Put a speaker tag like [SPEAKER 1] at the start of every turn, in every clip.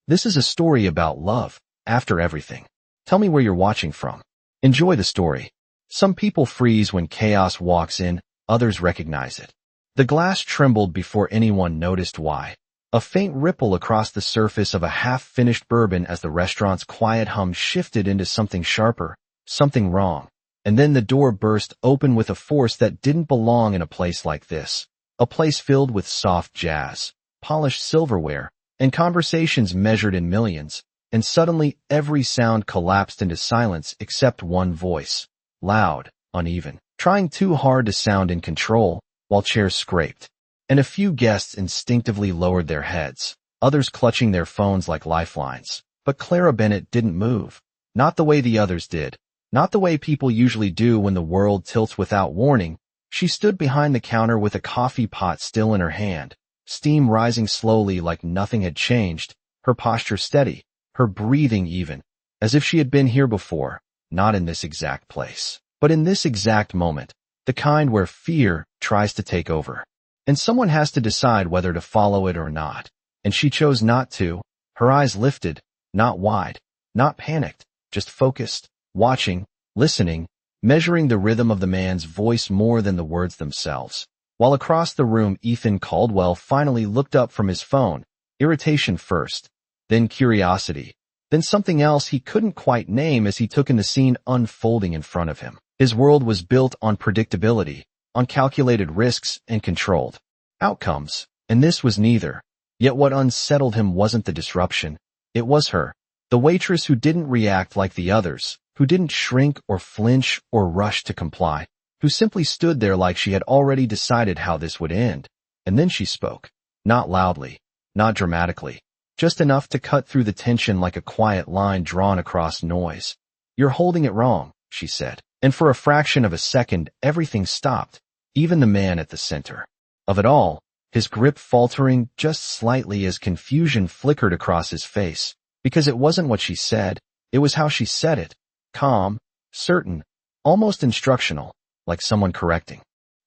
[SPEAKER 1] This is a story about love, after everything. Tell me where you're watching from. Enjoy the story. Some people freeze when chaos walks in, others recognize it. The glass trembled before anyone noticed why. A faint ripple across the surface of a half-finished bourbon as the restaurant's quiet hum shifted into something sharper, something wrong. And then the door burst open with a force that didn't belong in a place like this. A place filled with soft jazz, polished silverware, and conversations measured in millions. And suddenly every sound collapsed into silence except one voice. Loud, uneven, trying too hard to sound in control, while chairs scraped. And a few guests instinctively lowered their heads, others clutching their phones like lifelines. But Clara Bennett didn't move. Not the way the others did. Not the way people usually do when the world tilts without warning. She stood behind the counter with a coffee pot still in her hand, steam rising slowly like nothing had changed, her posture steady, her breathing even, as if she had been here before, not in this exact place, but in this exact moment, the kind where fear tries to take over. And someone has to decide whether to follow it or not. And she chose not to, her eyes lifted, not wide, not panicked, just focused, watching, listening, measuring the rhythm of the man's voice more than the words themselves. While across the room Ethan Caldwell finally looked up from his phone, irritation first, then curiosity, then something else he couldn't quite name as he took in the scene unfolding in front of him. His world was built on predictability, on calculated risks and controlled outcomes, and this was neither. Yet what unsettled him wasn't the disruption, it was her. The waitress who didn't react like the others, who didn't shrink or flinch or rush to comply, who simply stood there like she had already decided how this would end. And then she spoke. Not loudly, not dramatically, just enough to cut through the tension like a quiet line drawn across noise. "You're holding it wrong," she said. And for a fraction of a second, everything stopped, even the man at the center of it all, his grip faltering just slightly as confusion flickered across his face. Because it wasn't what she said, it was how she said it. Calm, certain, almost instructional, like someone correcting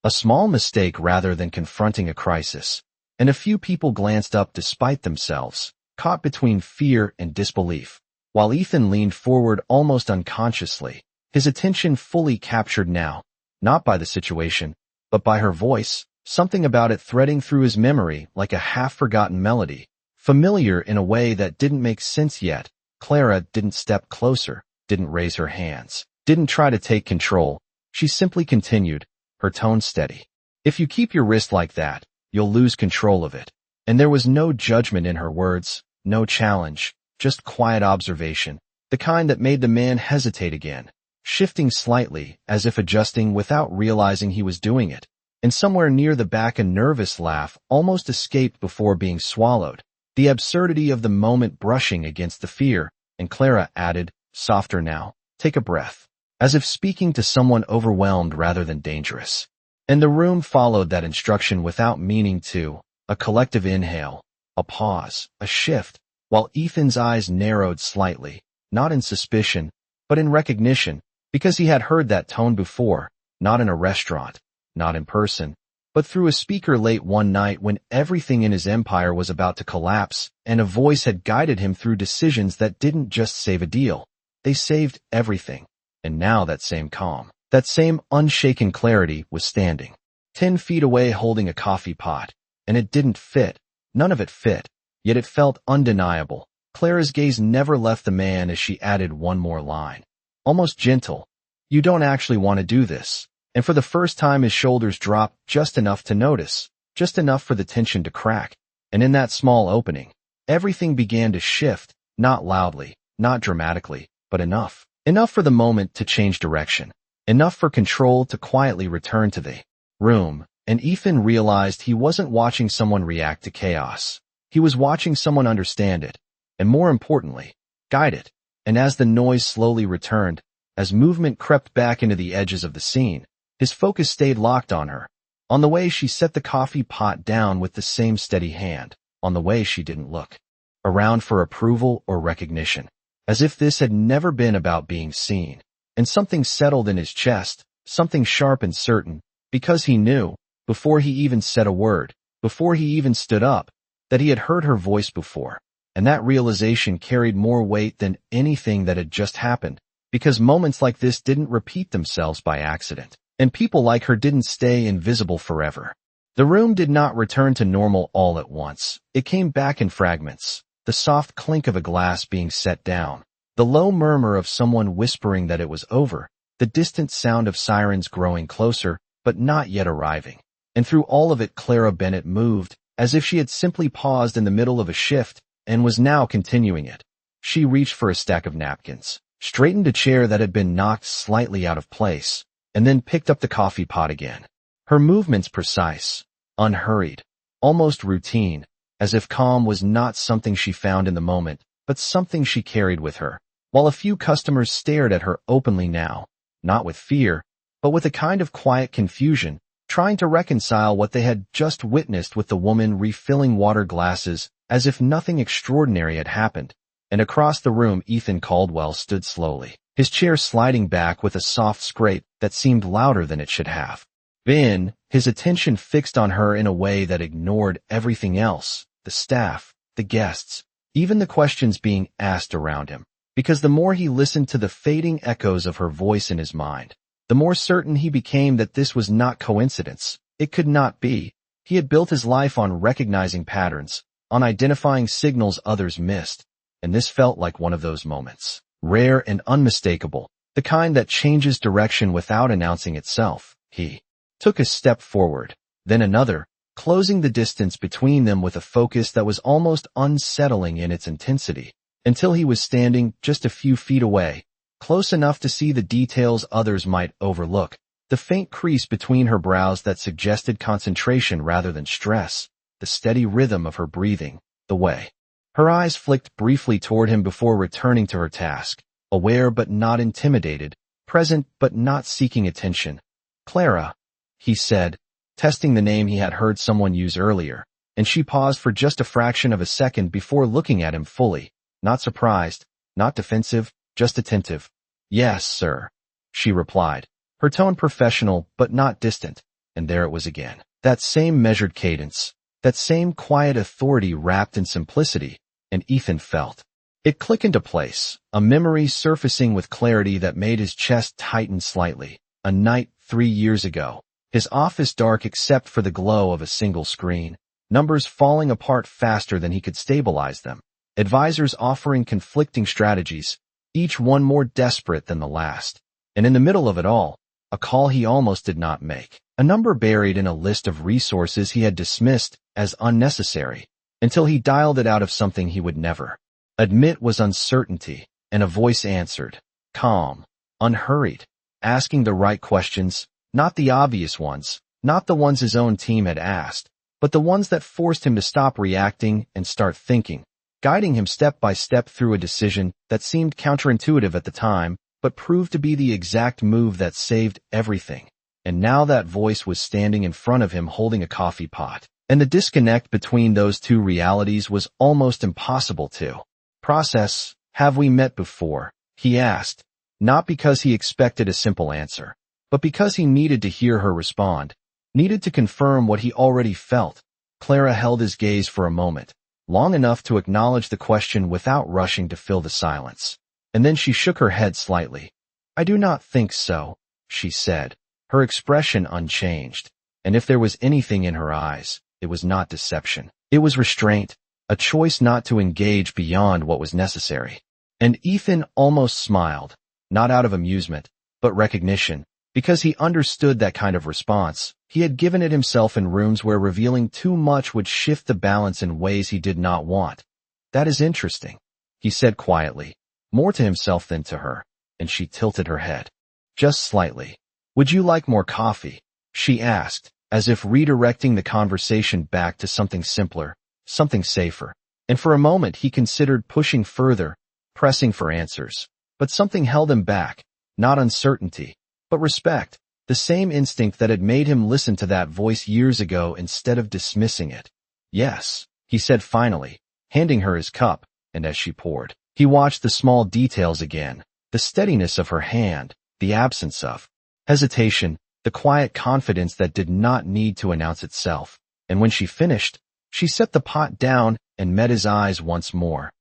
[SPEAKER 1] a small mistake rather than confronting a crisis. And a few people glanced up despite themselves, caught between fear and disbelief, while Ethan leaned forward almost unconsciously, his attention fully captured now, not by the situation, but by her voice, something about it threading through his memory like a half-forgotten melody, familiar in a way that didn't make sense yet. Clara didn't step closer, didn't raise her hands, didn't try to take control. She simply continued, her tone steady. "If you keep your wrist like that, you'll lose control of it." And there was no judgment in her words, no challenge, just quiet observation, the kind that made the man hesitate again, shifting slightly, as if adjusting without realizing he was doing it. And somewhere near the back a nervous laugh almost escaped before being swallowed, the absurdity of the moment brushing against the fear, and Clara added, softer now, "Take a breath," as if speaking to someone overwhelmed rather than dangerous. And the room followed that instruction without meaning to, a collective inhale, a pause, a shift, while Ethan's eyes narrowed slightly, not in suspicion, but in recognition, because he had heard that tone before, not in a restaurant, not in person, but through a speaker late one night when everything in his empire was about to collapse, and a voice had guided him through decisions that didn't just save a deal, they saved everything. And now that same calm, that same unshaken clarity was standing 10 feet away holding a coffee pot, and it didn't fit, none of it fit, yet it felt undeniable. Clara's gaze never left the man as she added one more line, almost gentle, "You don't actually want to do this." And for the first time his shoulders dropped just enough to notice, just enough for the tension to crack. And in that small opening, everything began to shift, not loudly, not dramatically, but enough. Enough for the moment to change direction. Enough for control to quietly return to the room. And Ethan realized he wasn't watching someone react to chaos. He was watching someone understand it. And more importantly, guide it. And as the noise slowly returned, as movement crept back into the edges of the scene, his focus stayed locked on her, on the way she set the coffee pot down with the same steady hand, on the way she didn't look around for approval or recognition, as if this had never been about being seen. And something settled in his chest, something sharp and certain, because he knew, before he even said a word, before he even stood up, that he had heard her voice before. And that realization carried more weight than anything that had just happened, because moments like this didn't repeat themselves by accident, and people like her didn't stay invisible forever. The room did not return to normal all at once. It came back in fragments. The soft clink of a glass being set down, the low murmur of someone whispering that it was over, the distant sound of sirens growing closer, but not yet arriving. And through all of it, Clara Bennett moved, as if she had simply paused in the middle of a shift, and was now continuing it. She reached for a stack of napkins, straightened a chair that had been knocked slightly out of place, and then picked up the coffee pot again. Her movements precise, unhurried, almost routine, as if calm was not something she found in the moment, but something she carried with her. While a few customers stared at her openly now, not with fear, but with a kind of quiet confusion, trying to reconcile what they had just witnessed with the woman refilling water glasses as if nothing extraordinary had happened. And across the room, Ethan Caldwell stood slowly, his chair sliding back with a soft scrape that seemed louder than it should have been, his attention fixed on her in a way that ignored everything else, the staff, the guests, even the questions being asked around him. Because the more he listened to the fading echoes of her voice in his mind, the more certain he became that this was not coincidence. It could not be. He had built his life on recognizing patterns, on identifying signals others missed, and this felt like one of those moments. Rare and unmistakable, the kind that changes direction without announcing itself. He took a step forward, then another, closing the distance between them with a focus that was almost unsettling in its intensity, until he was standing just a few feet away, close enough to see the details others might overlook, the faint crease between her brows that suggested concentration rather than stress, the steady rhythm of her breathing, the way her eyes flicked briefly toward him before returning to her task, aware but not intimidated, present but not seeking attention. "Clara," he said, testing the name he had heard someone use earlier, and she paused for just a fraction of a second before looking at him fully, not surprised, not defensive, just attentive. "Yes, sir," she replied, her tone professional but not distant, and there it was again. That same measured cadence, that same quiet authority wrapped in simplicity, and Ethan felt it click into place, a memory surfacing with clarity that made his chest tighten slightly. A night 3 years ago, his office dark except for the glow of a single screen, numbers falling apart faster than he could stabilize them, advisors offering conflicting strategies, each one more desperate than the last. And in the middle of it all, a call he almost did not make, a number buried in a list of resources he had dismissed as unnecessary, until he dialed it out of something he would never admit was uncertainty, and a voice answered, calm, unhurried, asking the right questions, not the obvious ones, not the ones his own team had asked, but the ones that forced him to stop reacting and start thinking, guiding him step by step through a decision that seemed counterintuitive at the time, but proved to be the exact move that saved everything. And now that voice was standing in front of him holding a coffee pot, and the disconnect between those two realities was almost impossible to process. "Have we met before?" he asked, not because he expected a simple answer, but because he needed to hear her respond, needed to confirm what he already felt. Clara held his gaze for a moment, long enough to acknowledge the question without rushing to fill the silence. And then she shook her head slightly. "I do not think so," she said, her expression unchanged. And if there was anything in her eyes, it was not deception. It was restraint, a choice not to engage beyond what was necessary. And Ethan almost smiled, not out of amusement, but recognition, because he understood that kind of response. He had given it himself in rooms where revealing too much would shift the balance in ways he did not want. "That is interesting," he said quietly, more to himself than to her, and she tilted her head. Just slightly. "Would you like more coffee?" she asked, as if redirecting the conversation back to something simpler, something safer. And for a moment he considered pushing further, pressing for answers. But something held him back, not uncertainty, but respect, the same instinct that had made him listen to that voice years ago instead of dismissing it. "Yes," he said finally, handing her his cup, and as she poured, he watched the small details again, the steadiness of her hand, the absence of hesitation, the quiet confidence that did not need to announce itself. And when she finished, she set the pot down and met his eyes once more.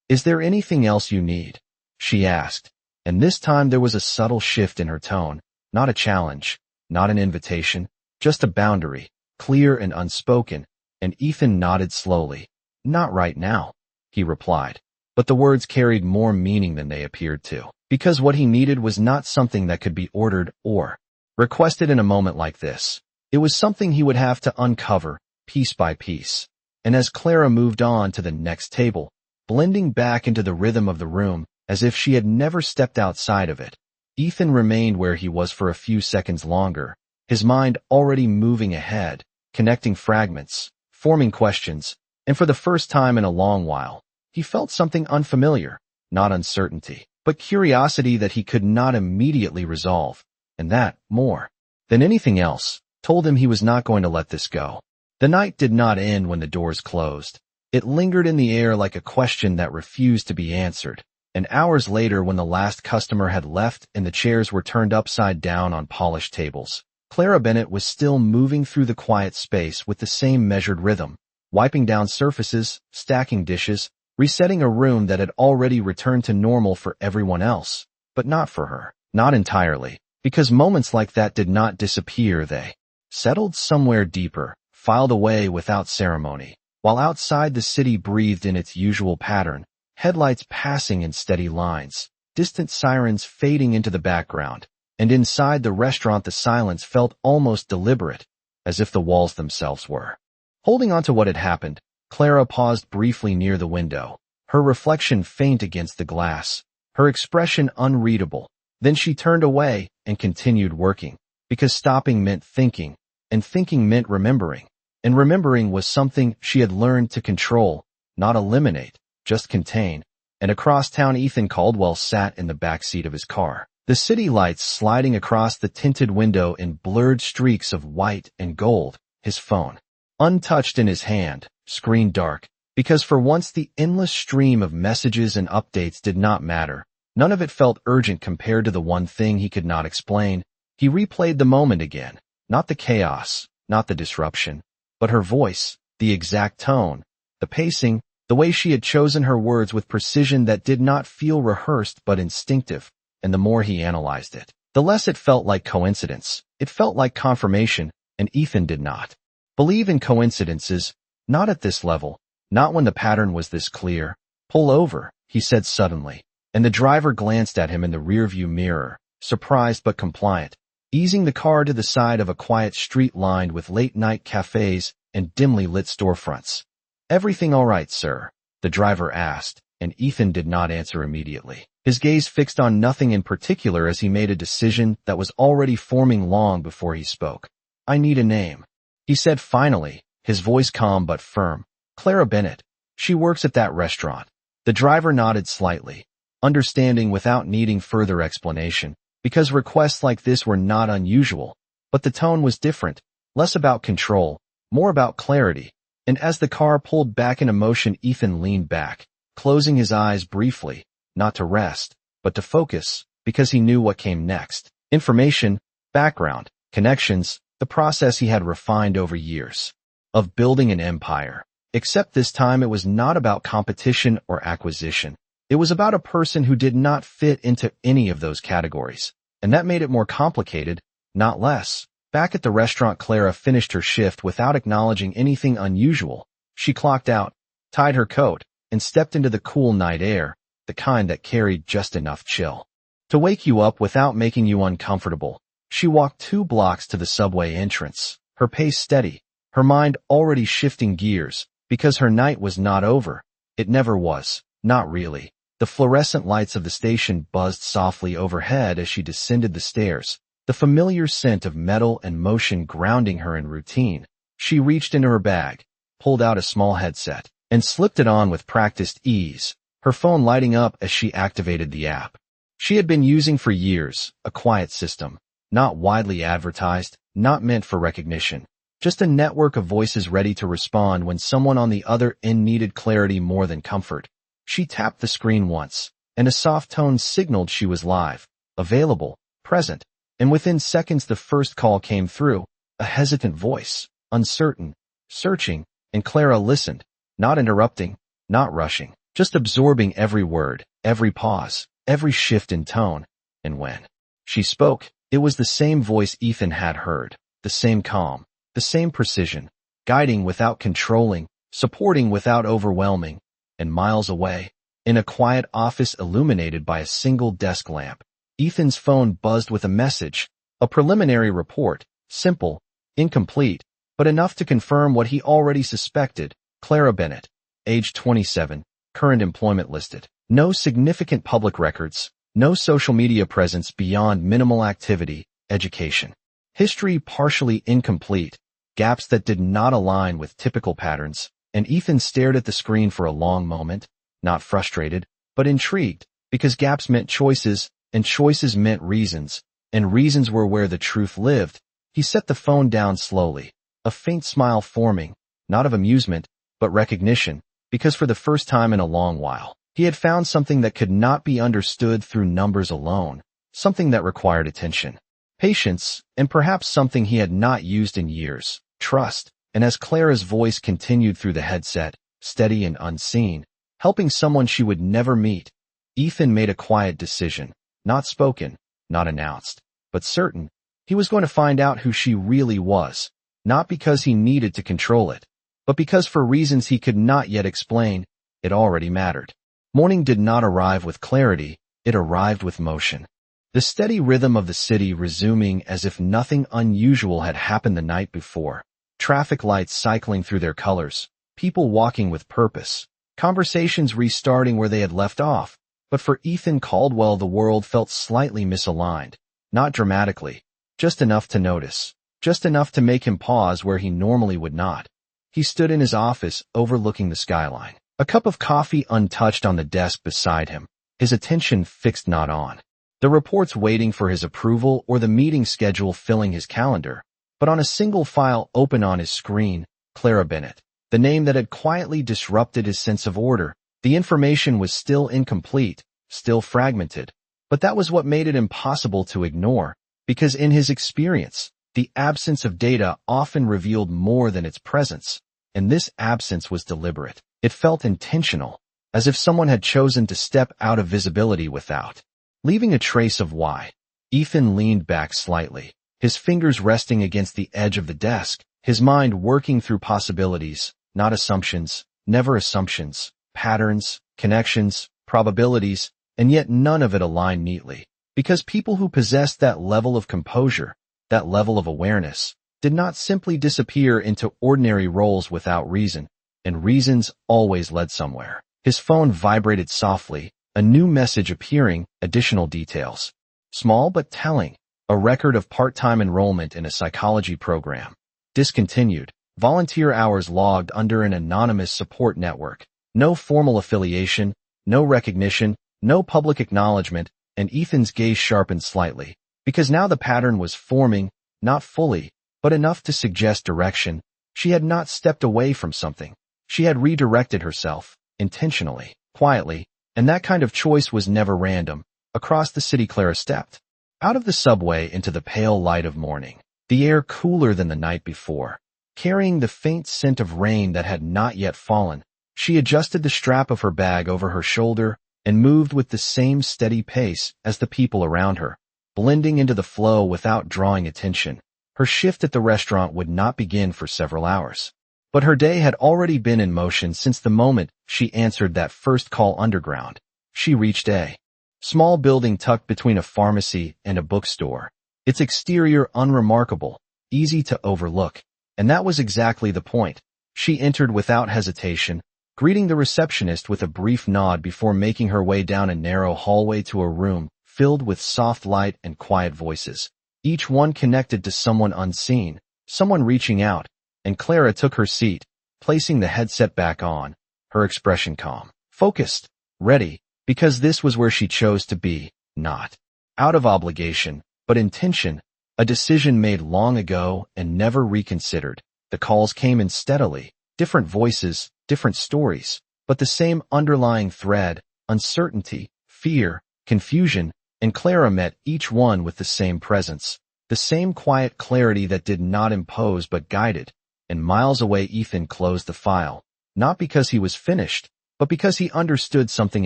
[SPEAKER 1] "Is there anything else you need?" she asked, and this time there was a subtle shift in her tone, not a challenge, not an invitation, just a boundary, clear and unspoken, and Ethan nodded slowly. "Not right now," he replied, but the words carried more meaning than they appeared to, because what he needed was not something that could be ordered or requested in a moment like this. It was something he would have to uncover, piece by piece. And as Clara moved on to the next table, blending back into the rhythm of the room, as if she had never stepped outside of it, Ethan remained where he was for a few seconds longer, his mind already moving ahead, connecting fragments, forming questions, and for the first time in a long while, he felt something unfamiliar, not uncertainty, but curiosity that he could not immediately resolve, and that, more than anything else, told him he was not going to let this go. The night did not end when the doors closed. It lingered in the air like a question that refused to be answered. And hours later, when the last customer had left and the chairs were turned upside down on polished tables, Clara Bennett was still moving through the quiet space with the same measured rhythm, wiping down surfaces, stacking dishes, resetting a room that had already returned to normal for everyone else, but not for her. Not entirely, because moments like that did not disappear, they settled somewhere deeper, filed away without ceremony, while outside the city breathed in its usual pattern, headlights passing in steady lines, distant sirens fading into the background, and inside the restaurant the silence felt almost deliberate, as if the walls themselves were. Holding on to what had happened, Clara paused briefly near the window, her reflection faint against the glass, her expression unreadable. Then she turned away and continued working, because stopping meant thinking, and thinking meant remembering, and remembering was something she had learned to control, not eliminate, just contain. And across town, Ethan Caldwell sat in the back seat of his car, the city lights sliding across the tinted window in blurred streaks of white and gold, his phone untouched in his hand, screen dark, because for once the endless stream of messages and updates did not matter. None of it felt urgent compared to the one thing he could not explain. He replayed the moment again, not the chaos, not the disruption, but her voice, the exact tone, the pacing, the way she had chosen her words with precision that did not feel rehearsed but instinctive. And the more he analyzed it, the less it felt like coincidence. It felt like confirmation, and Ethan did not believe in coincidences, not at this level, not when the pattern was this clear. "Pull over," he said suddenly, and the driver glanced at him in the rearview mirror, surprised but compliant, easing the car to the side of a quiet street lined with late-night cafes and dimly lit storefronts. "Everything all right, sir?" the driver asked, and Ethan did not answer immediately, his gaze fixed on nothing in particular as he made a decision that was already forming long before he spoke. "I need a name," he said finally, his voice calm but firm. "Clara Bennett. She works at that restaurant." The driver nodded slightly, understanding without needing further explanation, because requests like this were not unusual, but the tone was different, less about control, more about clarity. And as the car pulled back into motion, Ethan leaned back, closing his eyes briefly, not to rest, but to focus, because he knew what came next. Information, background, connections, the process he had refined over years of building an empire. Except this time it was not about competition or acquisition. It was about a person who did not fit into any of those categories, and that made it more complicated, not less. Back at the restaurant, Clara finished her shift without acknowledging anything unusual. She clocked out, tied her coat, and stepped into the cool night air, the kind that carried just enough chill to wake you up without making you uncomfortable. She walked 2 blocks to the subway entrance, her pace steady, her mind already shifting gears, because her night was not over. It never was, not really. The fluorescent lights of the station buzzed softly overhead as she descended the stairs, the familiar scent of metal and motion grounding her in routine. She reached into her bag, pulled out a small headset, and slipped it on with practiced ease, her phone lighting up as she activated the app she had been using for years, a quiet system, not widely advertised, not meant for recognition, just a network of voices ready to respond when someone on the other end needed clarity more than comfort. She tapped the screen once, and a soft tone signaled she was live, available, present, and within seconds the first call came through, a hesitant voice, uncertain, searching, and Clara listened, not interrupting, not rushing, just absorbing every word, every pause, every shift in tone. And when she spoke, it was the same voice Ethan had heard, the same calm, the same precision, guiding without controlling, supporting without overwhelming. And miles away, in a quiet office illuminated by a single desk lamp, Ethan's phone buzzed with a message, a preliminary report, simple, incomplete, but enough to confirm what he already suspected. Clara Bennett, age 27, current employment listed. No significant public records, no social media presence beyond minimal activity, education. History partially incomplete, gaps that did not align with typical patterns, and Ethan stared at the screen for a long moment, not frustrated, but intrigued, because gaps meant choices, and choices meant reasons, and reasons were where the truth lived. He set the phone down slowly, a faint smile forming, not of amusement, but recognition, because for the first time in a long while, he had found something that could not be understood through numbers alone, something that required attention, patience, and perhaps something he had not used in years, trust. And as Clara's voice continued through the headset, steady and unseen, helping someone she would never meet, Ethan made a quiet decision, not spoken, not announced, but certain. He was going to find out who she really was, not because he needed to control it, but because for reasons he could not yet explain, it already mattered. Morning did not arrive with clarity, it arrived with motion. The steady rhythm of the city resuming as if nothing unusual had happened the night before. Traffic lights cycling through their colors, people walking with purpose, conversations restarting where they had left off. But for Ethan Caldwell, the world felt slightly misaligned, not dramatically, just enough to notice, just enough to make him pause where he normally would not. He stood in his office, overlooking the skyline, a cup of coffee untouched on the desk beside him, his attention fixed not on the reports waiting for his approval or the meeting schedule filling his calendar, but on a single file open on his screen, Clara Bennett, the name that had quietly disrupted his sense of order. The information was still incomplete, still fragmented, but that was what made it impossible to ignore, because in his experience, the absence of data often revealed more than its presence, and this absence was deliberate. It felt intentional, as if someone had chosen to step out of visibility without leaving a trace of why. Ethan leaned back slightly, his fingers resting against the edge of the desk, his mind working through possibilities, not assumptions, never assumptions, patterns, connections, probabilities, and yet none of it aligned neatly. Because people who possessed that level of composure, that level of awareness, did not simply disappear into ordinary roles without reason, and reasons always led somewhere. His phone vibrated softly, a new message appearing, additional details. Small but telling, a record of part-time enrollment in a psychology program. Discontinued, volunteer hours logged under an anonymous support network. No formal affiliation, no recognition, no public acknowledgement, and Ethan's gaze sharpened slightly, because now the pattern was forming, not fully, but enough to suggest direction. She had not stepped away from something. She had redirected herself, intentionally, quietly, and that kind of choice was never random. Across the city Clara stepped, out of the subway into the pale light of morning, the air cooler than the night before, carrying the faint scent of rain that had not yet fallen. She adjusted the strap of her bag over her shoulder and moved with the same steady pace as the people around her, blending into the flow without drawing attention. Her shift at the restaurant would not begin for several hours, but her day had already been in motion since the moment she answered that first call underground. She reached a small building tucked between a pharmacy and a bookstore, its exterior unremarkable, easy to overlook, and that was exactly the point. She entered without hesitation, greeting the receptionist with a brief nod before making her way down a narrow hallway to a room filled with soft light and quiet voices, each one connected to someone unseen, someone reaching out. And Clara took her seat, placing the headset back on, her expression calm, focused, ready, because this was where she chose to be, not out of obligation, but intention, a decision made long ago and never reconsidered. The calls came in steadily, different voices, different stories, but the same underlying thread, uncertainty, fear, confusion, and Clara met each one with the same presence, the same quiet clarity that did not impose but guided. And miles away Ethan closed the file, not because he was finished, but because he understood something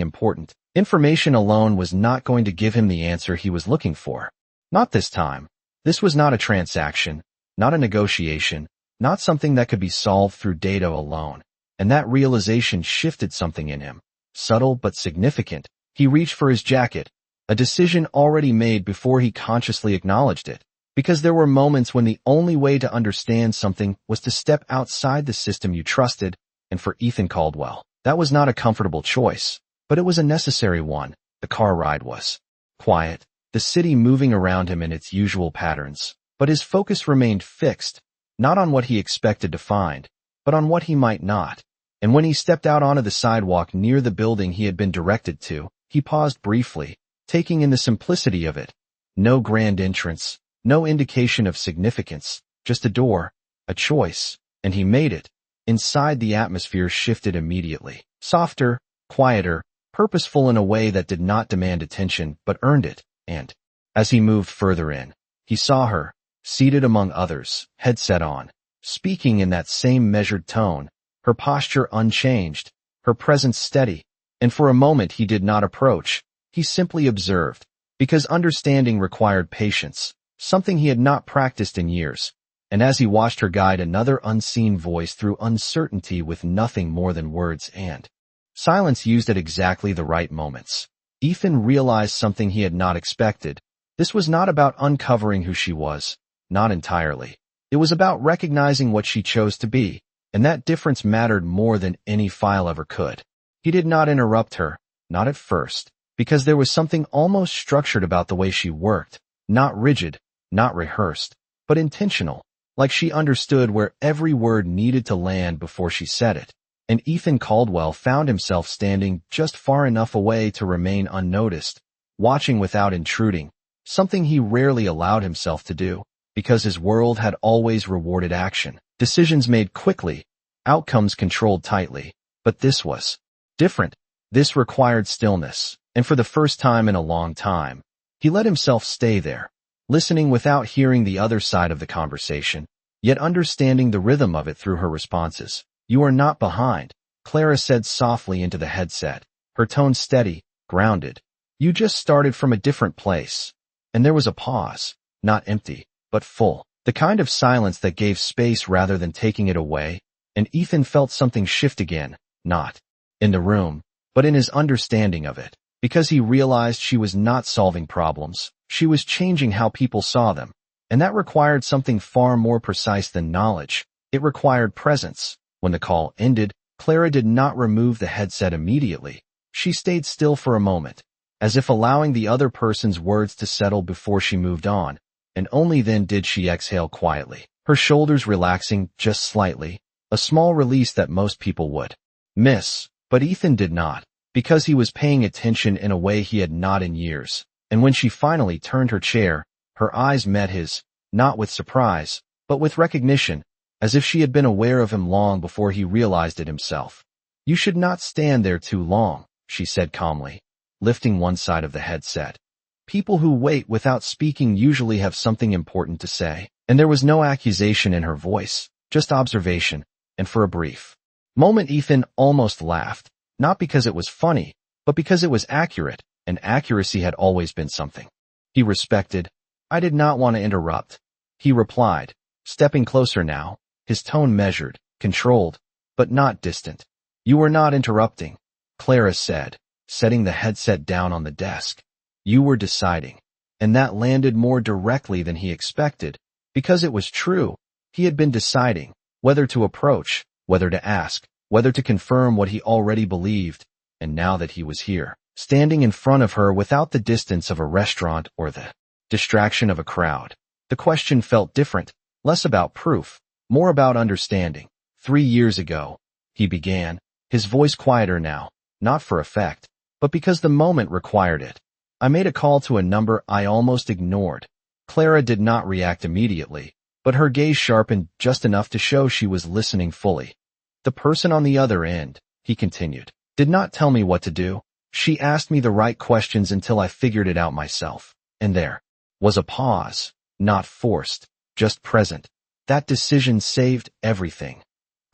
[SPEAKER 1] important. Information alone was not going to give him the answer he was looking for. Not this time. This was not a transaction, not a negotiation, not something that could be solved through data alone. And that realization shifted something in him. Subtle but significant. He reached for his jacket, a decision already made before he consciously acknowledged it. Because there were moments when the only way to understand something was to step outside the system you trusted, and for Ethan Caldwell, that was not a comfortable choice, but it was a necessary one. The car ride was quiet, the city moving around him in its usual patterns, but his focus remained fixed, not on what he expected to find, but on what he might not. And when he stepped out onto the sidewalk near the building he had been directed to, he paused briefly, taking in the simplicity of it. No grand entrance, no indication of significance, just a door, a choice, and he made it. Inside, the atmosphere shifted immediately. Softer, quieter, purposeful in a way that did not demand attention but earned it. And as he moved further in, he saw her, seated among others, headset on, speaking in that same measured tone, her posture unchanged, her presence steady. And for a moment he did not approach, he simply observed, because understanding required patience, something he had not practiced in years. And as he watched her guide another unseen voice through uncertainty with nothing more than words and silence used at exactly the right moments, Ethan realized something he had not expected. This was not about uncovering who she was, not entirely. It was about recognizing what she chose to be, and that difference mattered more than any file ever could. He did not interrupt her, not at first, because there was something almost structured about the way she worked, not rigid, not rehearsed, but intentional, like she understood where every word needed to land before she said it. And Ethan Caldwell found himself standing just far enough away to remain unnoticed, watching without intruding, something he rarely allowed himself to do, because his world had always rewarded action, decisions made quickly, outcomes controlled tightly. But this was different. This required stillness, and for the first time in a long time, he let himself stay there, listening without hearing the other side of the conversation, yet understanding the rhythm of it through her responses. "You are not behind," Clara said softly into the headset, her tone steady, grounded. "You just started from a different place." And there was a pause, not empty, but full, the kind of silence that gave space rather than taking it away, and Ethan felt something shift again, not in the room, but in his understanding of it, because he realized she was not solving problems, she was changing how people saw them, and that required something far more precise than knowledge. It required presence. When the call ended, Clara did not remove the headset immediately. She stayed still for a moment, as if allowing the other person's words to settle before she moved on, and only then did she exhale quietly, her shoulders relaxing just slightly, a small release that most people would miss. But Ethan did not, because he was paying attention in a way he had not in years. And when she finally turned her chair, her eyes met his, not with surprise, but with recognition, as if she had been aware of him long before he realized it himself. "You should not stand there too long," she said calmly, lifting one side of the headset. "People who wait without speaking usually have something important to say." And there was no accusation in her voice, just observation, and for a brief moment Ethan almost laughed, not because it was funny, but because it was accurate, and accuracy had always been something he respected. "I did not want to interrupt," he replied, stepping closer now, his tone measured, controlled, but not distant. "You were not interrupting," Clara said, setting the headset down on the desk. "You were deciding." And that landed more directly than he expected, because it was true. He had been deciding whether to approach, whether to ask, whether to confirm what he already believed. And now that he was here, standing in front of her without the distance of a restaurant or the distraction of a crowd, the question felt different, less about proof, more about understanding. 3 years ago, he began, his voice quieter now, not for effect, but because the moment required it. "I made a call to a number I almost ignored." Clara did not react immediately, but her gaze sharpened just enough to show she was listening fully. "The person on the other end," he continued, "did not tell me what to do. She asked me the right questions until I figured it out myself." And there was a pause, not forced, just present. That decision saved everything.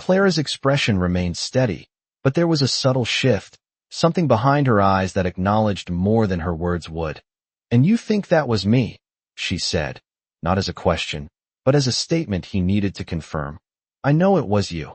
[SPEAKER 1] Clara's expression remained steady, but there was a subtle shift, something behind her eyes that acknowledged more than her words would. "And you think that was me?" she said, not as a question, but as a statement he needed to confirm. "I know it was you."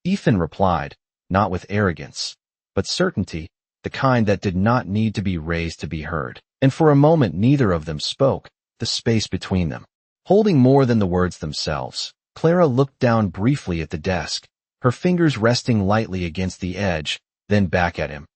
[SPEAKER 1] Ethan replied, not with arrogance, but certainty, the kind that did not need to be raised to be heard. And for a moment neither of them spoke, the space between them holding more than the words themselves. Clara looked down briefly at the desk, her fingers resting lightly against the edge, then back at him.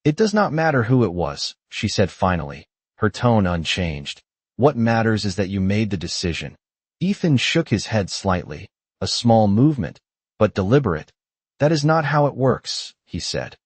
[SPEAKER 1] "It does not matter who it was," she said finally, her tone unchanged. "What matters is that you made the decision." Ethan shook his head slightly, a small movement, but deliberate. "That is not how it works," he said.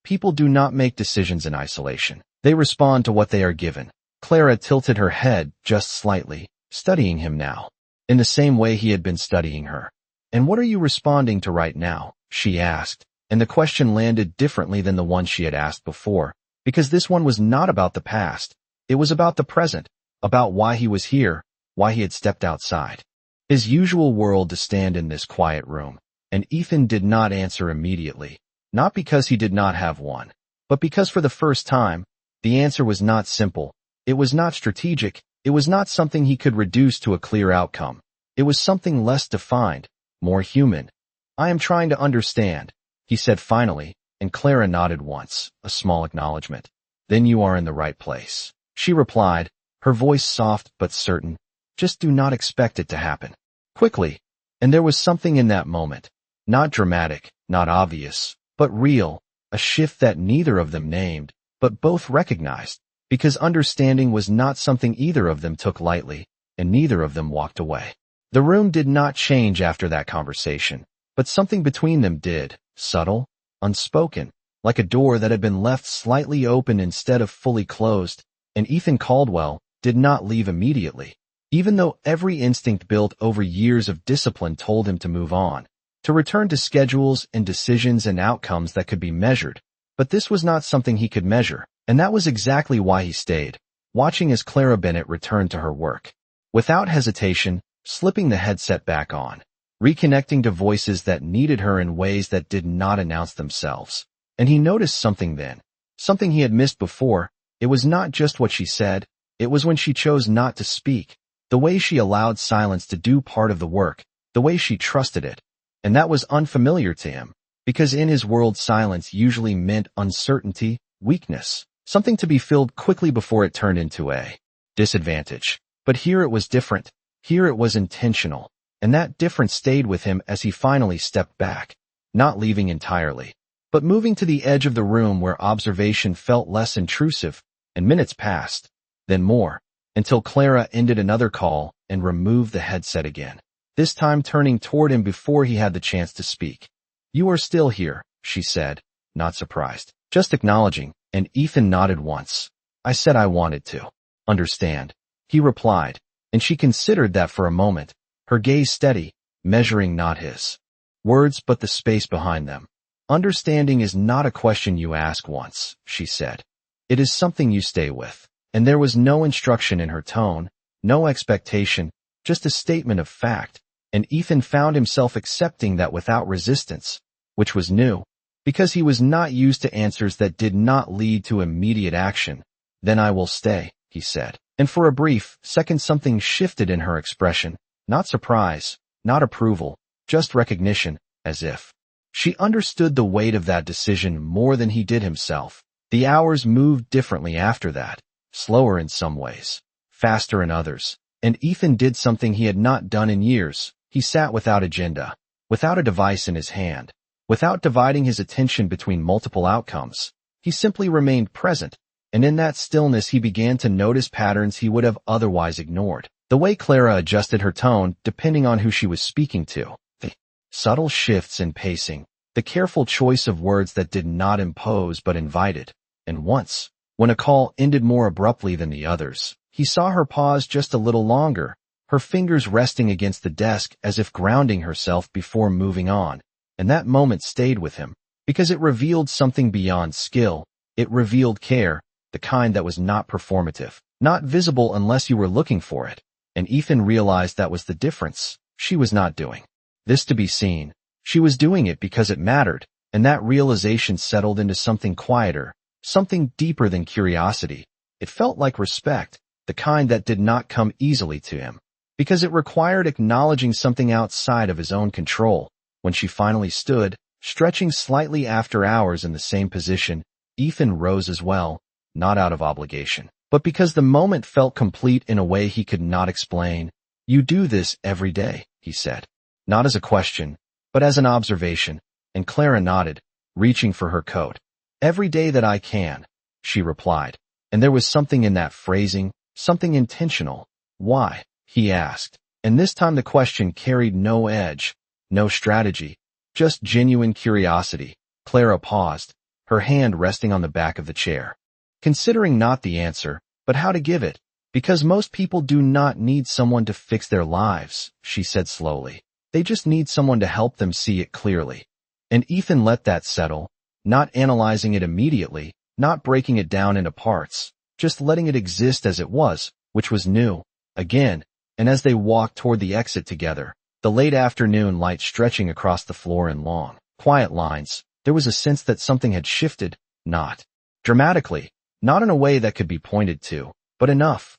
[SPEAKER 1] "People do not make decisions in isolation. They respond to what they are given." Clara tilted her head just slightly, studying him now, in the same way he had been studying her. "And what are you responding to right now?" she asked, and the question landed differently than the one she had asked before, because this one was not about the past. It was about the present, about why he was here, why he had stepped outside his usual world to stand in this quiet room. And Ethan did not answer immediately, not because he did not have one, but because for the first time, the answer was not simple. It was not strategic. It was not something he could reduce to a clear outcome. It was something less defined, more human. "I am trying to understand," he said finally, and Clara nodded once, a small acknowledgement. "Then you are in the right place," she replied, her voice soft but certain. "Just do not expect it to happen quickly." And there was something in that moment, not dramatic, not obvious, but real, a shift that neither of them named, but both recognized, because understanding was not something either of them took lightly, and neither of them walked away. The room did not change after that conversation, but something between them did, subtle, unspoken, like a door that had been left slightly open instead of fully closed, and Ethan Caldwell did not leave immediately, even though every instinct built over years of discipline told him to move on, to return to schedules and decisions and outcomes that could be measured. But this was not something he could measure, and that was exactly why he stayed, watching as Clara Bennett returned to her work. Without hesitation, slipping the headset back on, reconnecting to voices that needed her in ways that did not announce themselves. And he noticed something then, something he had missed before. It was not just what she said, it was when she chose not to speak, the way she allowed silence to do part of the work, the way she trusted it. And that was unfamiliar to him, because in his world silence usually meant uncertainty, weakness, something to be filled quickly before it turned into a disadvantage. But here it was different. Here it was intentional, and that difference stayed with him as he finally stepped back, not leaving entirely, but moving to the edge of the room where observation felt less intrusive, and minutes passed, then more, until Clara ended another call and removed the headset again, this time turning toward him before he had the chance to speak. "You are still here," she said, not surprised, just acknowledging, and Ethan nodded once. "I said I wanted to understand," he replied, and she considered that for a moment, her gaze steady, measuring not his words but the space behind them. "Understanding is not a question you ask once," she said. "It is something you stay with." And there was no instruction in her tone, no expectation, just a statement of fact, and Ethan found himself accepting that without resistance, which was new, because he was not used to answers that did not lead to immediate action. "Then I will stay," he said. And for a brief second something shifted in her expression, not surprise, not approval, just recognition, as if she understood the weight of that decision more than he did himself. The hours moved differently after that, slower in some ways, faster in others, and Ethan did something he had not done in years. He sat without agenda, without a device in his hand, without dividing his attention between multiple outcomes. He simply remained present. And in that stillness he began to notice patterns he would have otherwise ignored. The way Clara adjusted her tone depending on who she was speaking to, the subtle shifts in pacing, the careful choice of words that did not impose but invited. And once, when a call ended more abruptly than the others, he saw her pause just a little longer, her fingers resting against the desk as if grounding herself before moving on. And that moment stayed with him, because it revealed something beyond skill. It revealed care. The kind that was not performative, not visible unless you were looking for it. And Ethan realized that was the difference. She was not doing this to be seen. She was doing it because it mattered, and that realization settled into something quieter, something deeper than curiosity. It felt like respect, the kind that did not come easily to him, because it required acknowledging something outside of his own control. When she finally stood, stretching slightly after hours in the same position, Ethan rose as well, not out of obligation, but because the moment felt complete in a way he could not explain. "You do this every day," he said. Not as a question, but as an observation, and Clara nodded, reaching for her coat. "Every day that I can," she replied, and there was something in that phrasing, something intentional. "Why?" he asked, and this time the question carried no edge, no strategy, just genuine curiosity. Clara paused, her hand resting on the back of the chair, considering not the answer, but how to give it. "Because most people do not need someone to fix their lives," she said slowly. "They just need someone to help them see it clearly." And Ethan let that settle, not analyzing it immediately, not breaking it down into parts, just letting it exist as it was, which was new. Again, and as they walked toward the exit together, the late afternoon light stretching across the floor in long, quiet lines, there was a sense that something had shifted, not dramatically, not in a way that could be pointed to, but enough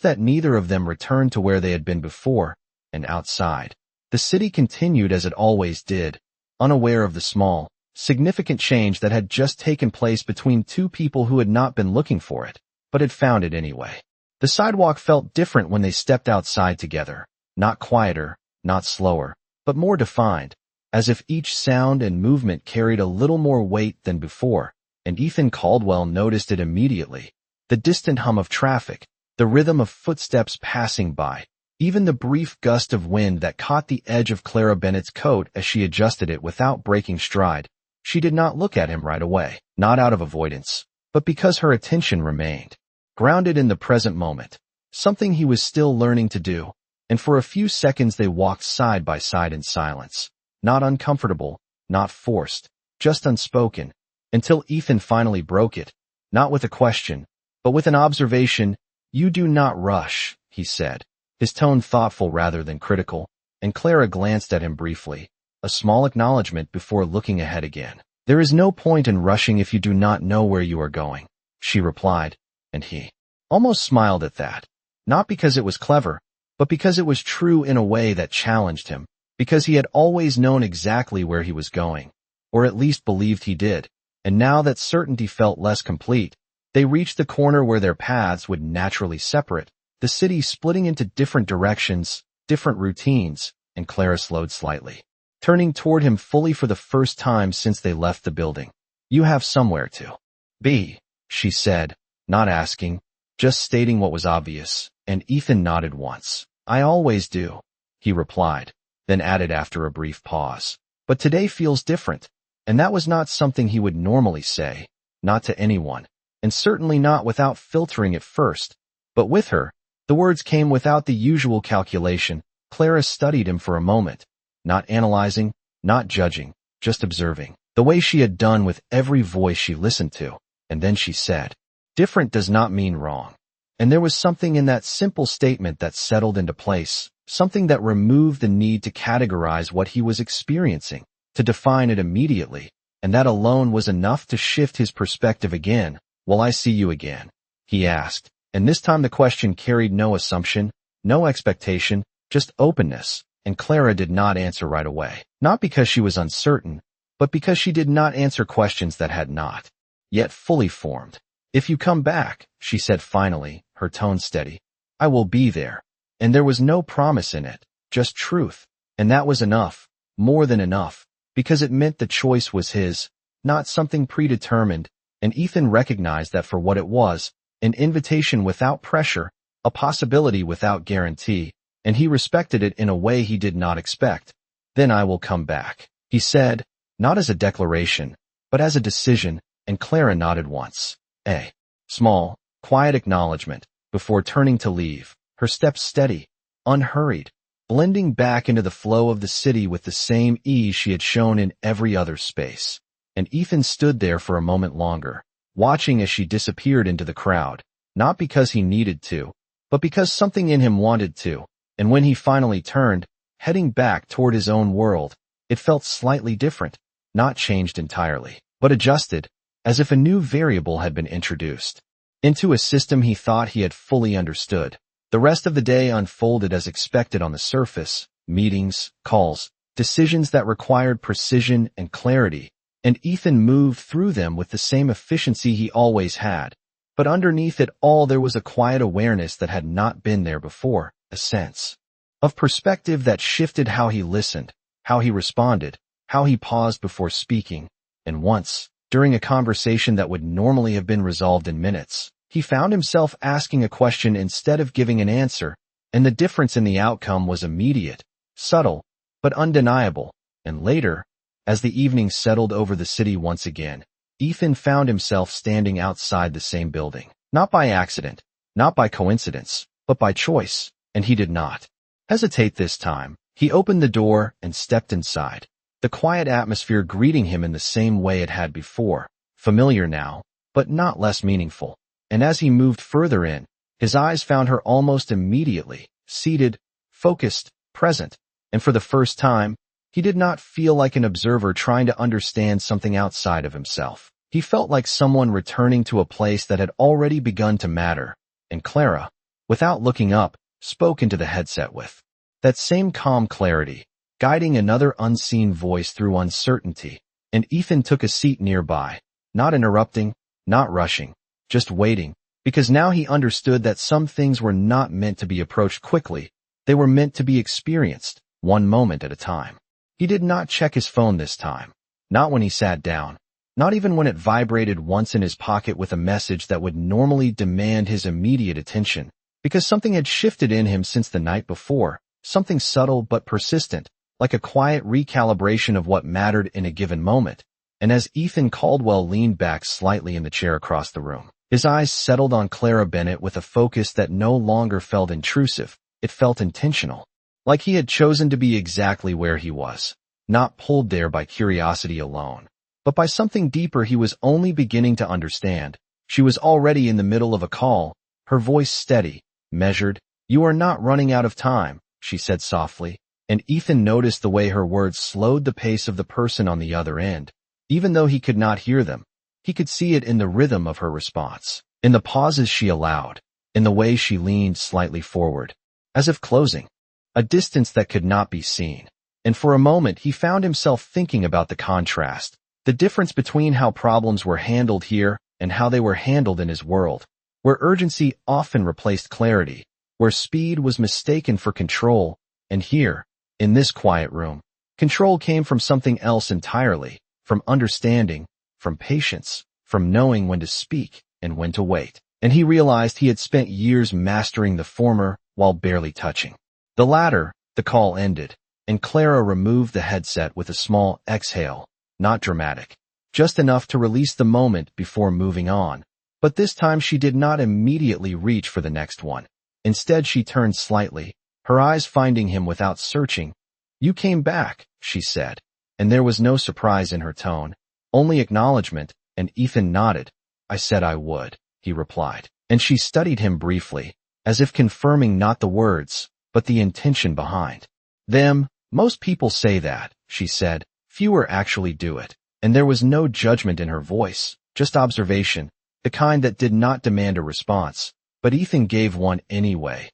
[SPEAKER 1] that neither of them returned to where they had been before. And outside, the city continued as it always did, unaware of the small, significant change that had just taken place between two people who had not been looking for it, but had found it anyway. The sidewalk felt different when they stepped outside together, not quieter, not slower, but more defined, as if each sound and movement carried a little more weight than before, and Ethan Caldwell noticed it immediately. The distant hum of traffic, the rhythm of footsteps passing by, even the brief gust of wind that caught the edge of Clara Bennett's coat as she adjusted it without breaking stride. She did not look at him right away, not out of avoidance, but because her attention remained grounded in the present moment, something he was still learning to do, and for a few seconds they walked side by side in silence, not uncomfortable, not forced, just unspoken, until Ethan finally broke it, not with a question, but with an observation. "You do not rush," he said, his tone thoughtful rather than critical, and Clara glanced at him briefly, a small acknowledgement before looking ahead again. "There is no point in rushing if you do not know where you are going," she replied, and he almost smiled at that, not because it was clever, but because it was true in a way that challenged him, because he had always known exactly where he was going, or at least believed he did, and now that certainty felt less complete. They reached the corner where their paths would naturally separate, the city splitting into different directions, different routines, and Clara slowed slightly, turning toward him fully for the first time since they left the building. "You have somewhere to be," she said, not asking, just stating what was obvious, and Ethan nodded once. "I always do," he replied, then added after a brief pause. "But today feels different," and that was not something he would normally say, not to anyone, and certainly not without filtering it first. But with her, the words came without the usual calculation. Clara studied him for a moment, not analyzing, not judging, just observing, the way she had done with every voice she listened to, and then she said, "Different does not mean wrong." And there was something in that simple statement that settled into place, something that removed the need to categorize what he was experiencing, to define it immediately, and that alone was enough to shift his perspective again. "Will I see you again?" he asked, and this time the question carried no assumption, no expectation, just openness, and Clara did not answer right away, not because she was uncertain, but because she did not answer questions that had not yet fully formed. "If you come back," she said finally, her tone steady, "I will be there." And there was no promise in it, just truth, and that was enough, more than enough, because it meant the choice was his, not something predetermined, and Ethan recognized that for what it was, an invitation without pressure, a possibility without guarantee, and he respected it in a way he did not expect. "Then I will come back," he said, not as a declaration, but as a decision, and Clara nodded once. A small, quiet acknowledgement, before turning to leave, her steps steady, unhurried, blending back into the flow of the city with the same ease she had shown in every other space. And Ethan stood there for a moment longer, watching as she disappeared into the crowd, not because he needed to, but because something in him wanted to, and when he finally turned, heading back toward his own world, It felt slightly different, not changed entirely, but adjusted, as if a new variable had been introduced into a system he thought he had fully understood. The rest of the day unfolded as expected on the surface: meetings, calls, decisions that required precision and clarity, and Ethan moved through them with the same efficiency he always had. But underneath it all there was a quiet awareness that had not been there before, a sense of perspective that shifted how he listened, how he responded, how he paused before speaking. And once, during a conversation that would normally have been resolved in minutes, he found himself asking a question instead of giving an answer, and the difference in the outcome was immediate, subtle, but undeniable. And later, as the evening settled over the city once again, Ethan found himself standing outside the same building. Not by accident, not by coincidence, but by choice, and he did not hesitate this time. He opened the door and stepped inside, the quiet atmosphere greeting him in the same way it had before, familiar now, but not less meaningful. And as he moved further in, his eyes found her almost immediately, seated, focused, present, and for the first time, he did not feel like an observer trying to understand something outside of himself. He felt like someone returning to a place that had already begun to matter, and Clara, without looking up, spoke into the headset with that same calm clarity, guiding another unseen voice through uncertainty. And Ethan took a seat nearby, not interrupting, not rushing, just waiting, because now he understood that some things were not meant to be approached quickly. They were meant to be experienced, one moment at a time. He did not check his phone this time, not when he sat down, not even when it vibrated once in his pocket with a message that would normally demand his immediate attention, because something had shifted in him since the night before, something subtle but persistent, like a quiet recalibration of what mattered in a given moment. And as Ethan Caldwell leaned back slightly in the chair across the room, his eyes settled on Clara Bennett with a focus that no longer felt intrusive. It felt intentional, like he had chosen to be exactly where he was, not pulled there by curiosity alone, but by something deeper he was only beginning to understand. She was already in the middle of a call, her voice steady, measured. "You are not running out of time," she said softly, and Ethan noticed the way her words slowed the pace of the person on the other end. Even though he could not hear them, he could see it in the rhythm of her response, in the pauses she allowed, in the way she leaned slightly forward, as if closing a distance that could not be seen. And for a moment he found himself thinking about the contrast, the difference between how problems were handled here and how they were handled in his world, where urgency often replaced clarity, where speed was mistaken for control, and here, in this quiet room, control came from something else entirely, from understanding, from patience, from knowing when to speak and when to wait. And he realized he had spent years mastering the former while barely touching the latter. The call ended, and Clara removed the headset with a small exhale, not dramatic, just enough to release the moment before moving on. But this time she did not immediately reach for the next one. Instead she turned slightly, her eyes finding him without searching. "You came back," she said, and there was no surprise in her tone, only acknowledgement, and Ethan nodded. "I said I would," he replied, and she studied him briefly, as if confirming not the words, but the intention behind them. "Most people say that," she said, "fewer actually do it." And there was no judgment in her voice, just observation, the kind that did not demand a response, but Ethan gave one anyway.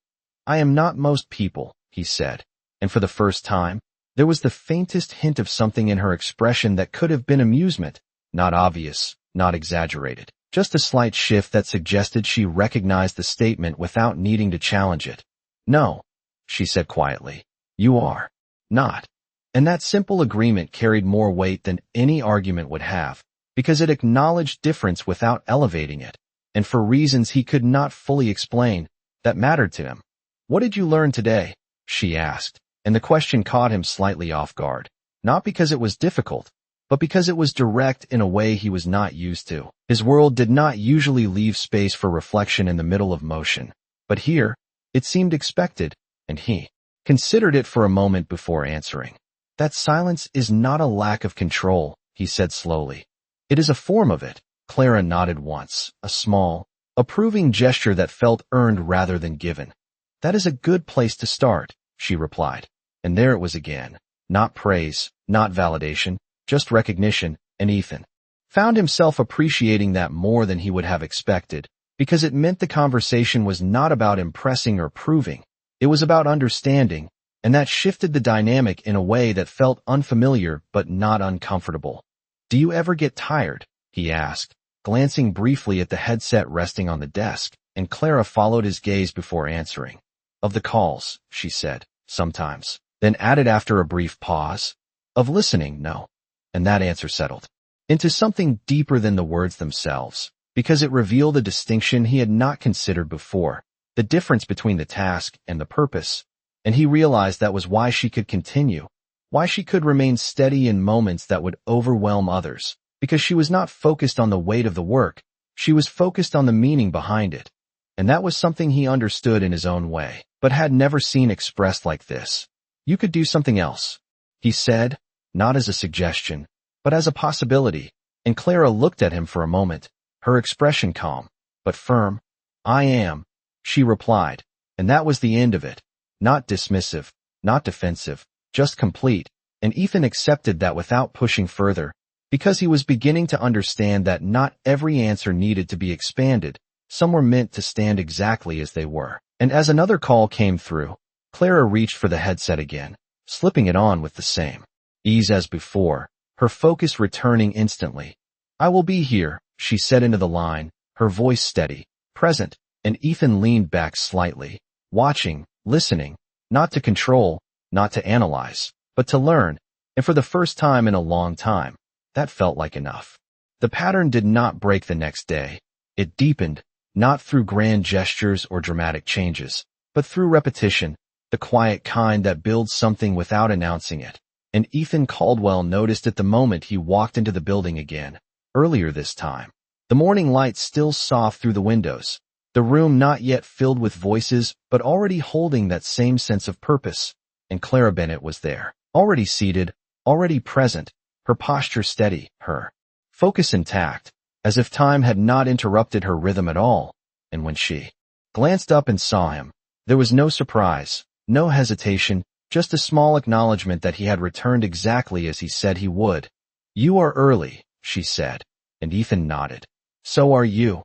[SPEAKER 1] "I am not most people," he said, and for the first time, there was the faintest hint of something in her expression that could have been amusement, not obvious, not exaggerated, just a slight shift that suggested she recognized the statement without needing to challenge it. "No," she said quietly, "you are not." And that simple agreement carried more weight than any argument would have, because it acknowledged difference without elevating it, and for reasons he could not fully explain, that mattered to him. "What did you learn today?" she asked, and the question caught him slightly off guard, not because it was difficult, but because it was direct in a way he was not used to. His world did not usually leave space for reflection in the middle of motion, but here, it seemed expected, and he considered it for a moment before answering. "That silence is not a lack of control," he said slowly. "It is a form of it." Clara nodded once, a small, approving gesture that felt earned rather than given. "That is a good place to start," she replied. And there it was again, Not praise, not validation, just recognition, and Ethan found himself appreciating that more than he would have expected, because it meant the conversation was not about impressing or proving. It was about understanding, and that shifted the dynamic in a way that felt unfamiliar but not uncomfortable. "Do you ever get tired?" he asked, glancing briefly at the headset resting on the desk, and Clara followed his gaze before answering. "Of the calls," she said, "sometimes," then added after a brief pause, "Of listening, no." And that answer settled into something deeper than the words themselves, because it revealed a distinction he had not considered before, the difference between the task and the purpose. And he realized that was why she could continue, why she could remain steady in moments that would overwhelm others, because she was not focused on the weight of the work, she was focused on the meaning behind it. And that was something he understood in his own way, but had never seen expressed like this. "You could do something else," he said, not as a suggestion, but as a possibility, and Clara looked at him for a moment, her expression calm, but firm. "I am," she replied, and that was the end of it. Not dismissive, not defensive, just complete, and Ethan accepted that without pushing further, because he was beginning to understand that not every answer needed to be expanded, some were meant to stand exactly as they were. And as another call came through, Clara reached for the headset again, slipping it on with the same ease as before, her focus returning instantly. "I will be here," she said into the line, her voice steady, present, and Ethan leaned back slightly, watching, listening, not to control, not to analyze, but to learn, and for the first time in a long time, that felt like enough. The pattern did not break the next day. It deepened, not through grand gestures or dramatic changes, but through repetition, the quiet kind that builds something without announcing it. And Ethan Caldwell noticed it the moment he walked into the building again, earlier this time. The morning light still soft through the windows, the room not yet filled with voices, but already holding that same sense of purpose. And Clara Bennett was there, already seated, already present, her posture steady, her focus intact, as if time had not interrupted her rhythm at all. And when she glanced up and saw him, there was no surprise, no hesitation, just a small acknowledgement that he had returned exactly as he said he would. "You are early," she said, and Ethan nodded. "So are you,"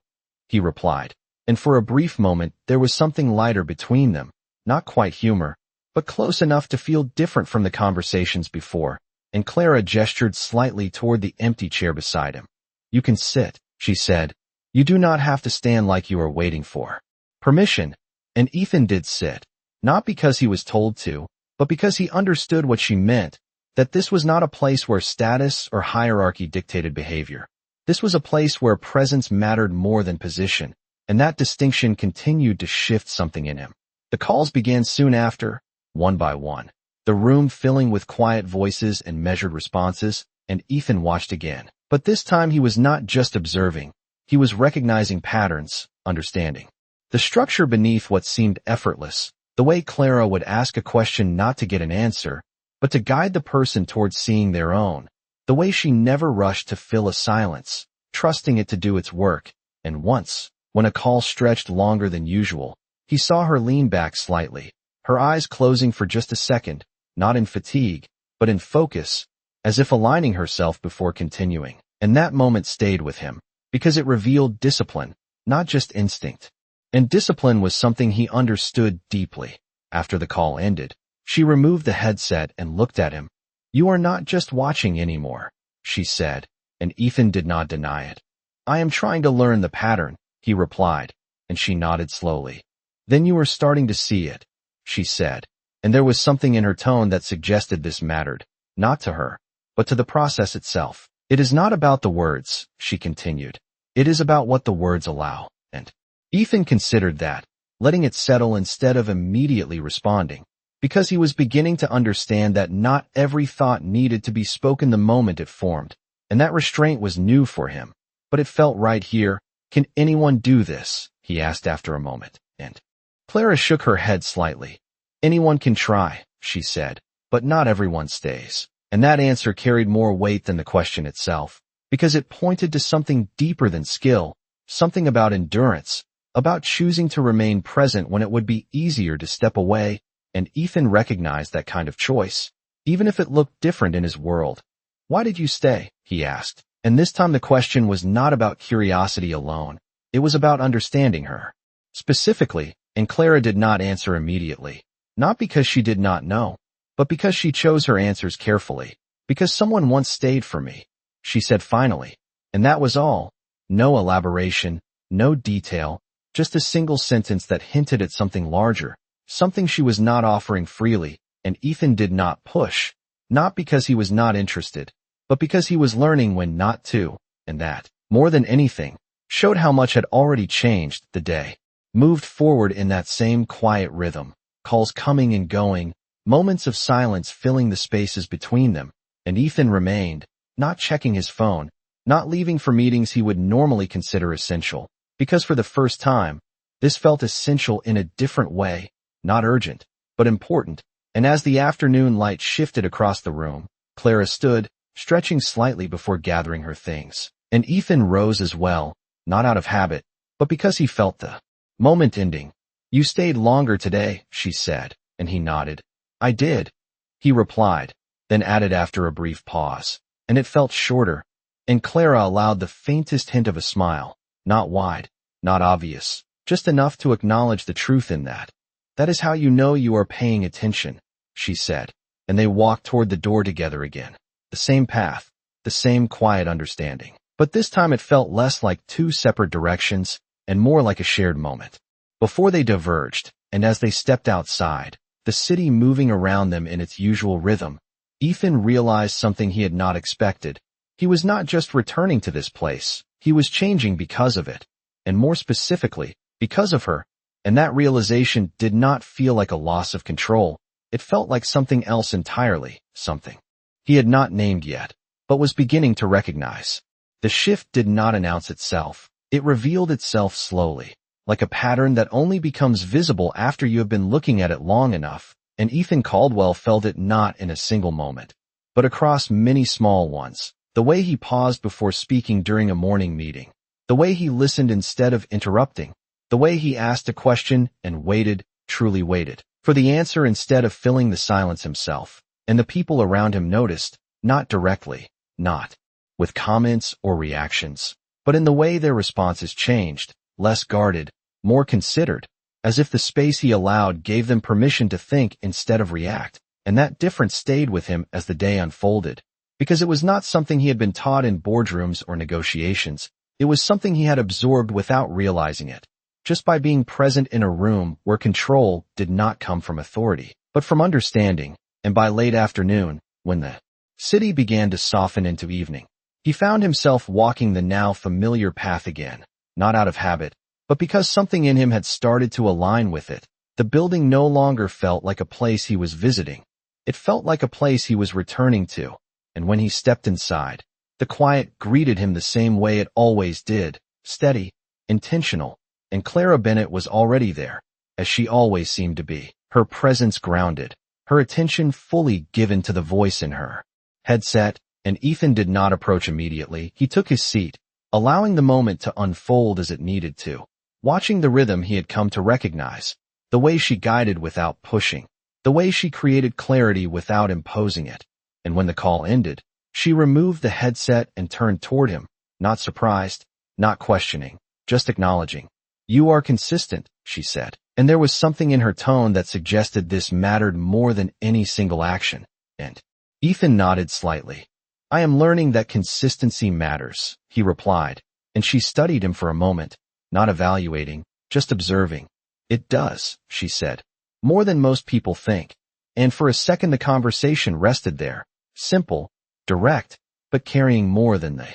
[SPEAKER 1] he replied, and for a brief moment there was something lighter between them, not quite humor, but close enough to feel different from the conversations before, and Clara gestured slightly toward the empty chair beside him. "You can sit," she said. "You do not have to stand like you are waiting for permission." And Ethan did sit, not because he was told to, but because he understood what she meant, that this was not a place where status or hierarchy dictated behavior. This was a place where presence mattered more than position, and that distinction continued to shift something in him. The calls began soon after, one by one, the room filling with quiet voices and measured responses, and Ethan watched again. But this time he was not just observing, he was recognizing patterns, understanding the structure beneath what seemed effortless, the way Clara would ask a question not to get an answer, but to guide the person towards seeing their own, the way she never rushed to fill a silence, trusting it to do its work. And once, when a call stretched longer than usual, he saw her lean back slightly, her eyes closing for just a second, not in fatigue, but in focus, as if aligning herself before continuing. And that moment stayed with him, because it revealed discipline, not just instinct. And discipline was something he understood deeply. After the call ended, she removed the headset and looked at him. "You are not just watching anymore," she said, and Ethan did not deny it. "I am trying to learn the pattern," he replied, and she nodded slowly. "Then you are starting to see it," she said, and there was something in her tone that suggested this mattered, not to her, but to the process itself. "It is not about the words," she continued. "It is about what the words allow." And Ethan considered that, letting it settle instead of immediately responding, because he was beginning to understand that not every thought needed to be spoken the moment it formed, and that restraint was new for him. But it felt right here. "Can anyone do this?" he asked after a moment, and Clara shook her head slightly. "Anyone can try," she said, "but not everyone stays." And that answer carried more weight than the question itself, because it pointed to something deeper than skill, something about endurance, about choosing to remain present when it would be easier to step away, and Ethan recognized that kind of choice, even if it looked different in his world. "Why did you stay?" he asked. And this time the question was not about curiosity alone. It was about understanding her. Specifically, and Clara did not answer immediately. Not because she did not know, but because she chose her answers carefully. "Because someone once stayed for me," she said finally. And that was all. No elaboration, no detail, just a single sentence that hinted at something larger, something she was not offering freely, and Ethan did not push. Not because he was not interested, but because he was learning when not to, and that, more than anything, showed how much had already changed. The day moved forward in that same quiet rhythm, calls coming and going, moments of silence filling the spaces between them, and Ethan remained, not checking his phone, not leaving for meetings he would normally consider essential, because for the first time, this felt essential in a different way, not urgent, but important. And as the afternoon light shifted across the room, Clara stood, stretching slightly before gathering her things. And Ethan rose as well, not out of habit, but because he felt the moment ending. "You stayed longer today," she said, and he nodded. "I did," he replied, then added after a brief pause. "And it felt shorter." And Clara allowed the faintest hint of a smile, not wide, not obvious, just enough to acknowledge the truth in that. "That is how you know you are paying attention," she said, and they walked toward the door together again. The same path, the same quiet understanding. But this time it felt less like two separate directions and more like a shared moment. Before they diverged, and as they stepped outside, the city moving around them in its usual rhythm, Ethan realized something he had not expected. He was not just returning to this place, he was changing because of it, and more specifically, because of her. And that realization did not feel like a loss of control. It felt like something else entirely, something he had not named yet, but was beginning to recognize. The shift did not announce itself. It revealed itself slowly, like a pattern that only becomes visible after you have been looking at it long enough, and Ethan Caldwell felt it not in a single moment, but across many small ones. The way he paused before speaking during a morning meeting, the way he listened instead of interrupting, the way he asked a question and waited, truly waited, for the answer instead of filling the silence himself. And the people around him noticed, not directly, not with comments or reactions, but in the way their responses changed, less guarded, more considered, as if the space he allowed gave them permission to think instead of react. And that difference stayed with him as the day unfolded, because it was not something he had been taught in boardrooms or negotiations. It was something he had absorbed without realizing it, just by being present in a room where control did not come from authority, but from understanding. And by late afternoon, when the city began to soften into evening, he found himself walking the now familiar path again, not out of habit, but because something in him had started to align with it. The building no longer felt like a place he was visiting. It felt like a place he was returning to. And when he stepped inside, the quiet greeted him the same way it always did, steady, intentional, and Clara Bennett was already there, as she always seemed to be, her presence grounded, her attention fully given to the voice in her headset. And Ethan did not approach immediately. He took his seat, allowing the moment to unfold as it needed to, watching the rhythm he had come to recognize, the way she guided without pushing, the way she created clarity without imposing it. And when the call ended, she removed the headset and turned toward him, not surprised, not questioning, just acknowledging. "You are consistent," she said, and there was something in her tone that suggested this mattered more than any single action. And Ethan nodded slightly. "I am learning that consistency matters," he replied, and she studied him for a moment, not evaluating, just observing. "It does," she said, "more than most people think." And for a second the conversation rested there, simple, direct, but carrying more than the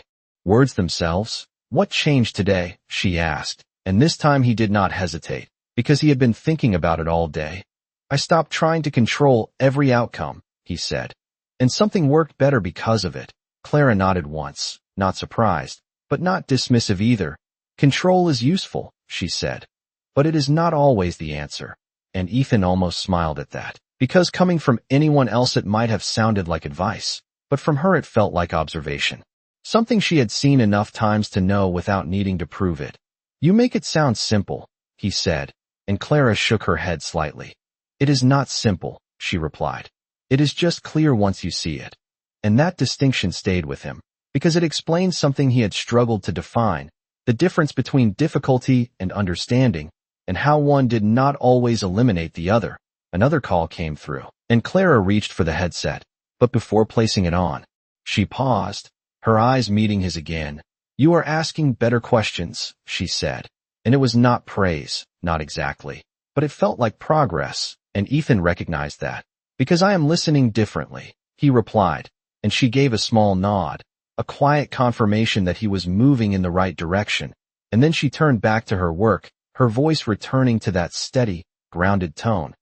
[SPEAKER 1] words themselves. "What changed today?" she asked, and this time he did not hesitate, because he had been thinking about it all day. "I stopped trying to control every outcome," he said, "and something worked better because of it." Clara nodded once, not surprised, but not dismissive either. "Control is useful," she said, "but it is not always the answer." And Ethan almost smiled at that, because coming from anyone else it might have sounded like advice, but from her it felt like observation. Something she had seen enough times to know without needing to prove it. "You make it sound simple," he said, and Clara shook her head slightly. "It is not simple," she replied. It is just clear once you see it. And that distinction stayed with him, because it explained something he had struggled to define, the difference between difficulty and understanding, and how one did not always eliminate the other. Another call came through, and Clara reached for the headset, but before placing it on, she paused, her eyes meeting his again. "You are asking better questions," she said. And it was not praise, not exactly, but it felt like progress, and Ethan recognized that. "Because I am listening differently," he replied, and she gave a small nod, a quiet confirmation that he was moving in the right direction, and then she turned back to her work, her voice returning to that steady, grounded tone.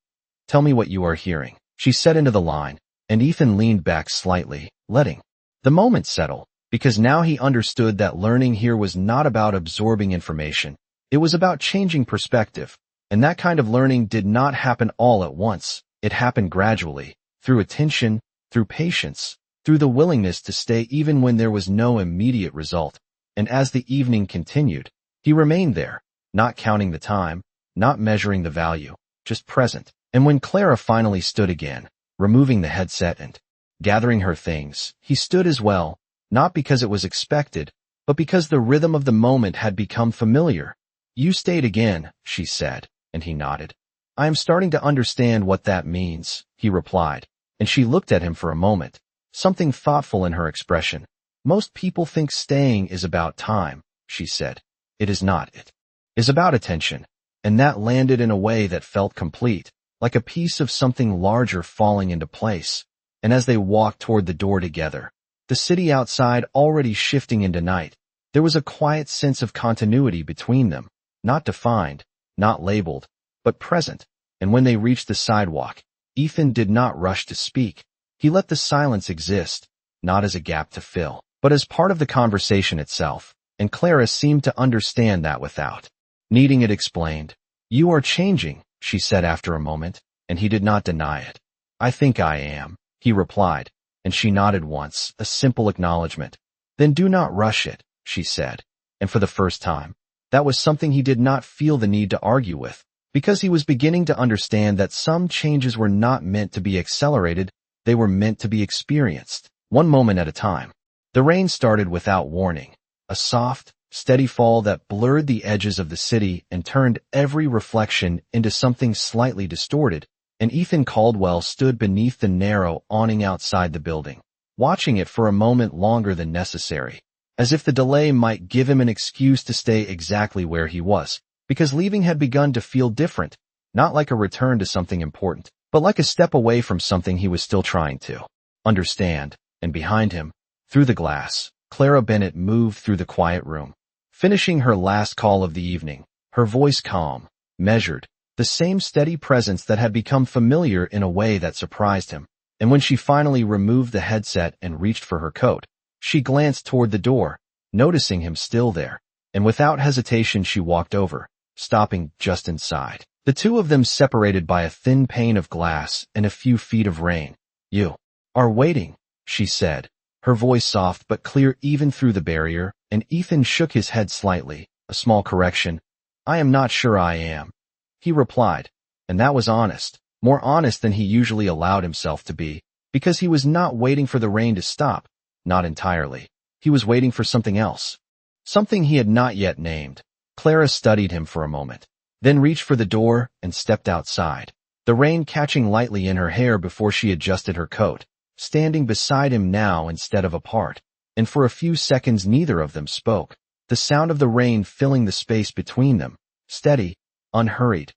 [SPEAKER 1] "Tell me what you are hearing," she said into the line, and Ethan leaned back slightly, letting the moment settle, because now he understood that learning here was not about absorbing information, it was about changing perspective, and that kind of learning did not happen all at once, it happened gradually, through attention, through patience, through the willingness to stay even when there was no immediate result, and as the evening continued, he remained there, not counting the time, not measuring the value, just present. And when Clara finally stood again, removing the headset and gathering her things, he stood as well, not because it was expected, but because the rhythm of the moment had become familiar. "You stayed again," she said, and he nodded. "I am starting to understand what that means," he replied, and she looked at him for a moment, something thoughtful in her expression. "Most people think staying is about time," she said. "It is not. It is about attention." And that landed in a way that felt complete, like a piece of something larger falling into place. And as they walked toward the door together, the city outside already shifting into night, there was a quiet sense of continuity between them, not defined, not labeled, but present. And when they reached the sidewalk, Ethan did not rush to speak. He let the silence exist, not as a gap to fill, but as part of the conversation itself, and Clara seemed to understand that without needing it explained. "You are changing," she said after a moment, and he did not deny it. "I think I am," he replied, and she nodded once, a simple acknowledgement. "Then do not rush it," she said, and for the first time, that was something he did not feel the need to argue with, because he was beginning to understand that some changes were not meant to be accelerated, they were meant to be experienced, one moment at a time. The rain started without warning, a soft, steady fall that blurred the edges of the city and turned every reflection into something slightly distorted, and Ethan Caldwell stood beneath the narrow awning outside the building, watching it for a moment longer than necessary, as if the delay might give him an excuse to stay exactly where he was, because leaving had begun to feel different, not like a return to something important, but like a step away from something he was still trying to understand. And behind him, through the glass, Clara Bennett moved through the quiet room, finishing her last call of the evening, her voice calm, measured, the same steady presence that had become familiar in a way that surprised him. And when she finally removed the headset and reached for her coat, she glanced toward the door, noticing him still there, and without hesitation she walked over, stopping just inside. The two of them separated by a thin pane of glass and a few feet of rain. "You are waiting," she said, her voice soft but clear even through the barrier, and Ethan shook his head slightly, a small correction. "I am not sure I am," he replied, and that was honest, more honest than he usually allowed himself to be, because he was not waiting for the rain to stop, not entirely. He was waiting for something else, something he had not yet named. Clara studied him for a moment, then reached for the door and stepped outside, the rain catching lightly in her hair before she adjusted her coat, standing beside him now instead of apart, and for a few seconds neither of them spoke, the sound of the rain filling the space between them, steady, unhurried.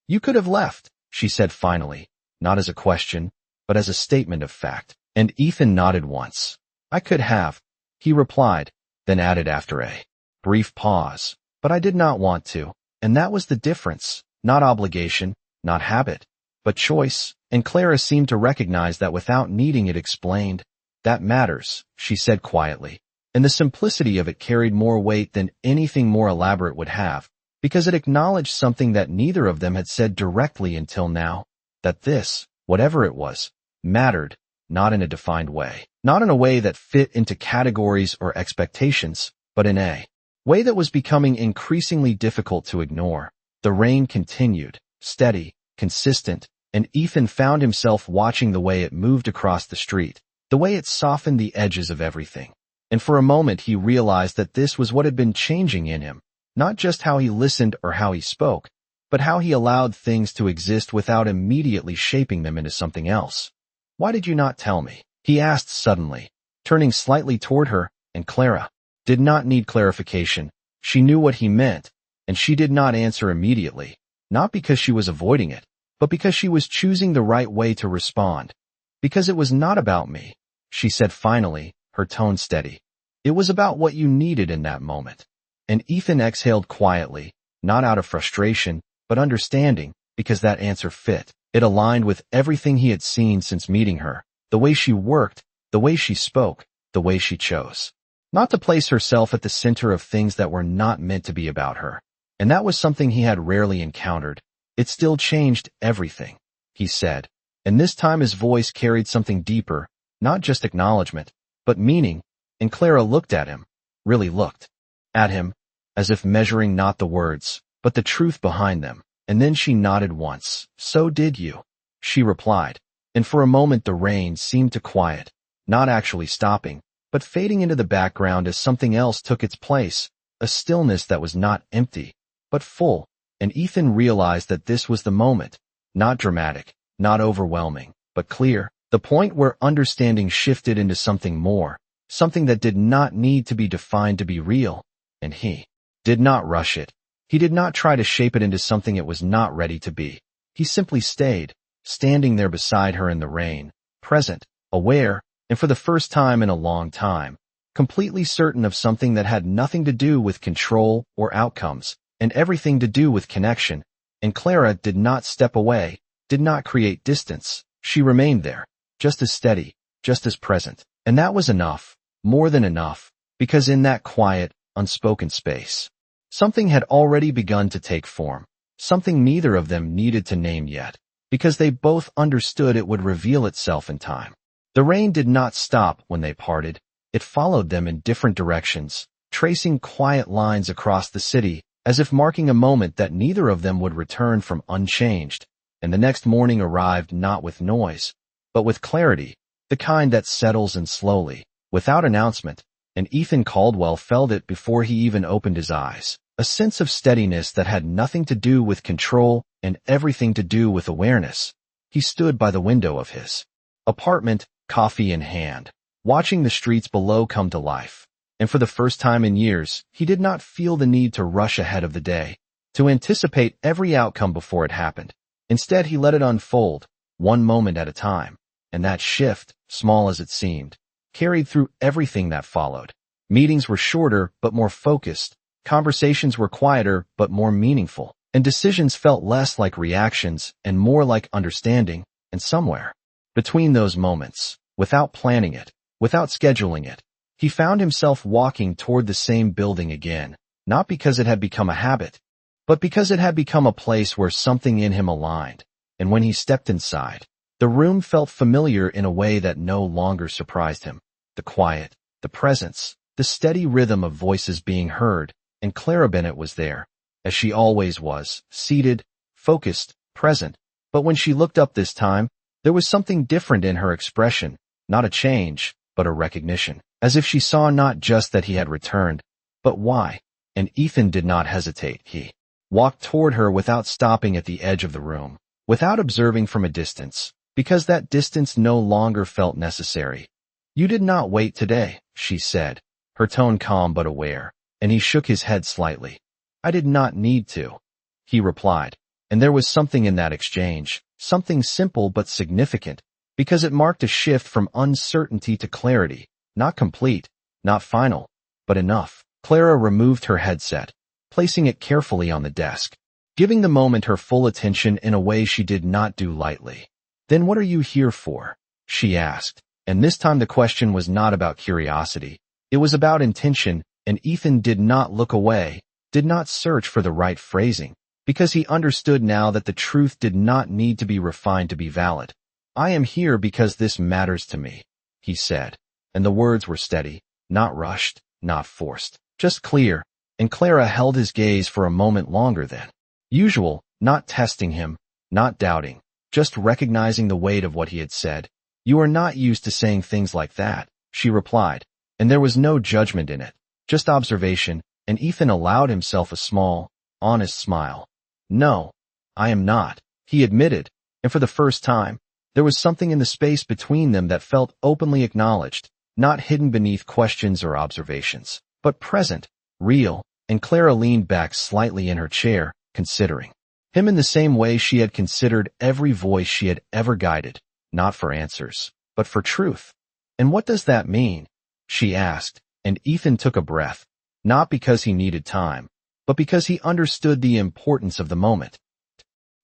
[SPEAKER 1] "You could have left," she said finally, not as a question, but as a statement of fact, and Ethan nodded once. "I could have," he replied, then added after a brief pause, "but I did not want to," and that was the difference, not obligation, not habit, but choice, and Clara seemed to recognize that without needing it explained. "That matters," she said quietly, and the simplicity of it carried more weight than anything more elaborate would have, because it acknowledged something that neither of them had said directly until now, that this, whatever it was, mattered, not in a defined way, not in a way that fit into categories or expectations, but in a way that was becoming increasingly difficult to ignore. The rain continued, steady, consistent, and Ethan found himself watching the way it moved across the street, the way it softened the edges of everything. And for a moment he realized that this was what had been changing in him, not just how he listened or how he spoke, but how he allowed things to exist without immediately shaping them into something else. "Why did you not tell me?" he asked suddenly, turning slightly toward her, and Clara did not need clarification. She knew what he meant, and she did not answer immediately, not because she was avoiding it, but because she was choosing the right way to respond. "Because it was not about me," she said finally, her tone steady. "It was about what you needed in that moment." And Ethan exhaled quietly, not out of frustration, but understanding, because that answer fit. It aligned with everything he had seen since meeting her, the way she worked, the way she spoke, the way she chose not to place herself at the center of things that were not meant to be about her. And that was something he had rarely encountered. "It still changed everything," he said. And this time his voice carried something deeper, not just acknowledgement, but meaning. And Clara looked at him, really looked at him, as if measuring not the words, but the truth behind them. And then she nodded once. "So did you," she replied. And for a moment the rain seemed to quiet, not actually stopping, but fading into the background as something else took its place, a stillness that was not empty, but full. And Ethan realized that this was the moment, not dramatic, not overwhelming, but clear, the point where understanding shifted into something more, something that did not need to be defined to be real. And he did not rush it. He did not try to shape it into something it was not ready to be. He simply stayed, standing there beside her in the rain, present, aware, and for the first time in a long time, completely certain of something that had nothing to do with control or outcomes, and everything to do with connection. And Clara did not step away, did not create distance. She remained there, just as steady, just as present. And that was enough, more than enough, because in that quiet, unspoken space, something had already begun to take form, something neither of them needed to name yet, because they both understood it would reveal itself in time. The rain did not stop when they parted. It followed them in different directions, tracing quiet lines across the city, as if marking a moment that neither of them would return from unchanged. And the next morning arrived not with noise, but with clarity, the kind that settles in slowly, without announcement, and Ethan Caldwell felt it before he even opened his eyes. A sense of steadiness that had nothing to do with control and everything to do with awareness. He stood by the window of his apartment, coffee in hand, watching the streets below come to life. And for the first time in years, he did not feel the need to rush ahead of the day, to anticipate every outcome before it happened. Instead, he let it unfold, one moment at a time. And that shift, small as it seemed, carried through everything that followed. Meetings were shorter but more focused, conversations were quieter but more meaningful, and decisions felt less like reactions and more like understanding. And somewhere between those moments, without planning it, without scheduling it, he found himself walking toward the same building again, not because it had become a habit, but because it had become a place where something in him aligned. And when he stepped inside, the room felt familiar in a way that no longer surprised him. The quiet, the presence, the steady rhythm of voices being heard, and Clara Bennett was there, as she always was, seated, focused, present. But when she looked up this time, there was something different in her expression, not a change, but a recognition, as if she saw not just that he had returned, but why. And Ethan did not hesitate. He walked toward her without stopping at the edge of the room, without observing from a distance, because that distance no longer felt necessary. "You did not wait today," she said, her tone calm but aware, and he shook his head slightly. "I did not need to," he replied. And there was something in that exchange, something simple but significant, because it marked a shift from uncertainty to clarity, not complete, not final, but enough. Clara removed her headset, placing it carefully on the desk, giving the moment her full attention in a way she did not do lightly. "Then what are you here for?" she asked. And this time the question was not about curiosity. It was about intention, and Ethan did not look away, did not search for the right phrasing, because he understood now that the truth did not need to be refined to be valid. "I am here because this matters to me," he said. And the words were steady, not rushed, not forced, just clear. And Clara held his gaze for a moment longer than usual, not testing him, not doubting, just recognizing the weight of what he had said. "You are not used to saying things like that," she replied, and there was no judgment in it, just observation, and Ethan allowed himself a small, honest smile. "No, I am not," he admitted, and for the first time, there was something in the space between them that felt openly acknowledged, not hidden beneath questions or observations, but present, real, and Clara leaned back slightly in her chair, considering him in the same way she had considered every voice she had ever guided, not for answers, but for truth. "And what does that mean?" she asked, and Ethan took a breath, not because he needed time, but because he understood the importance of the moment.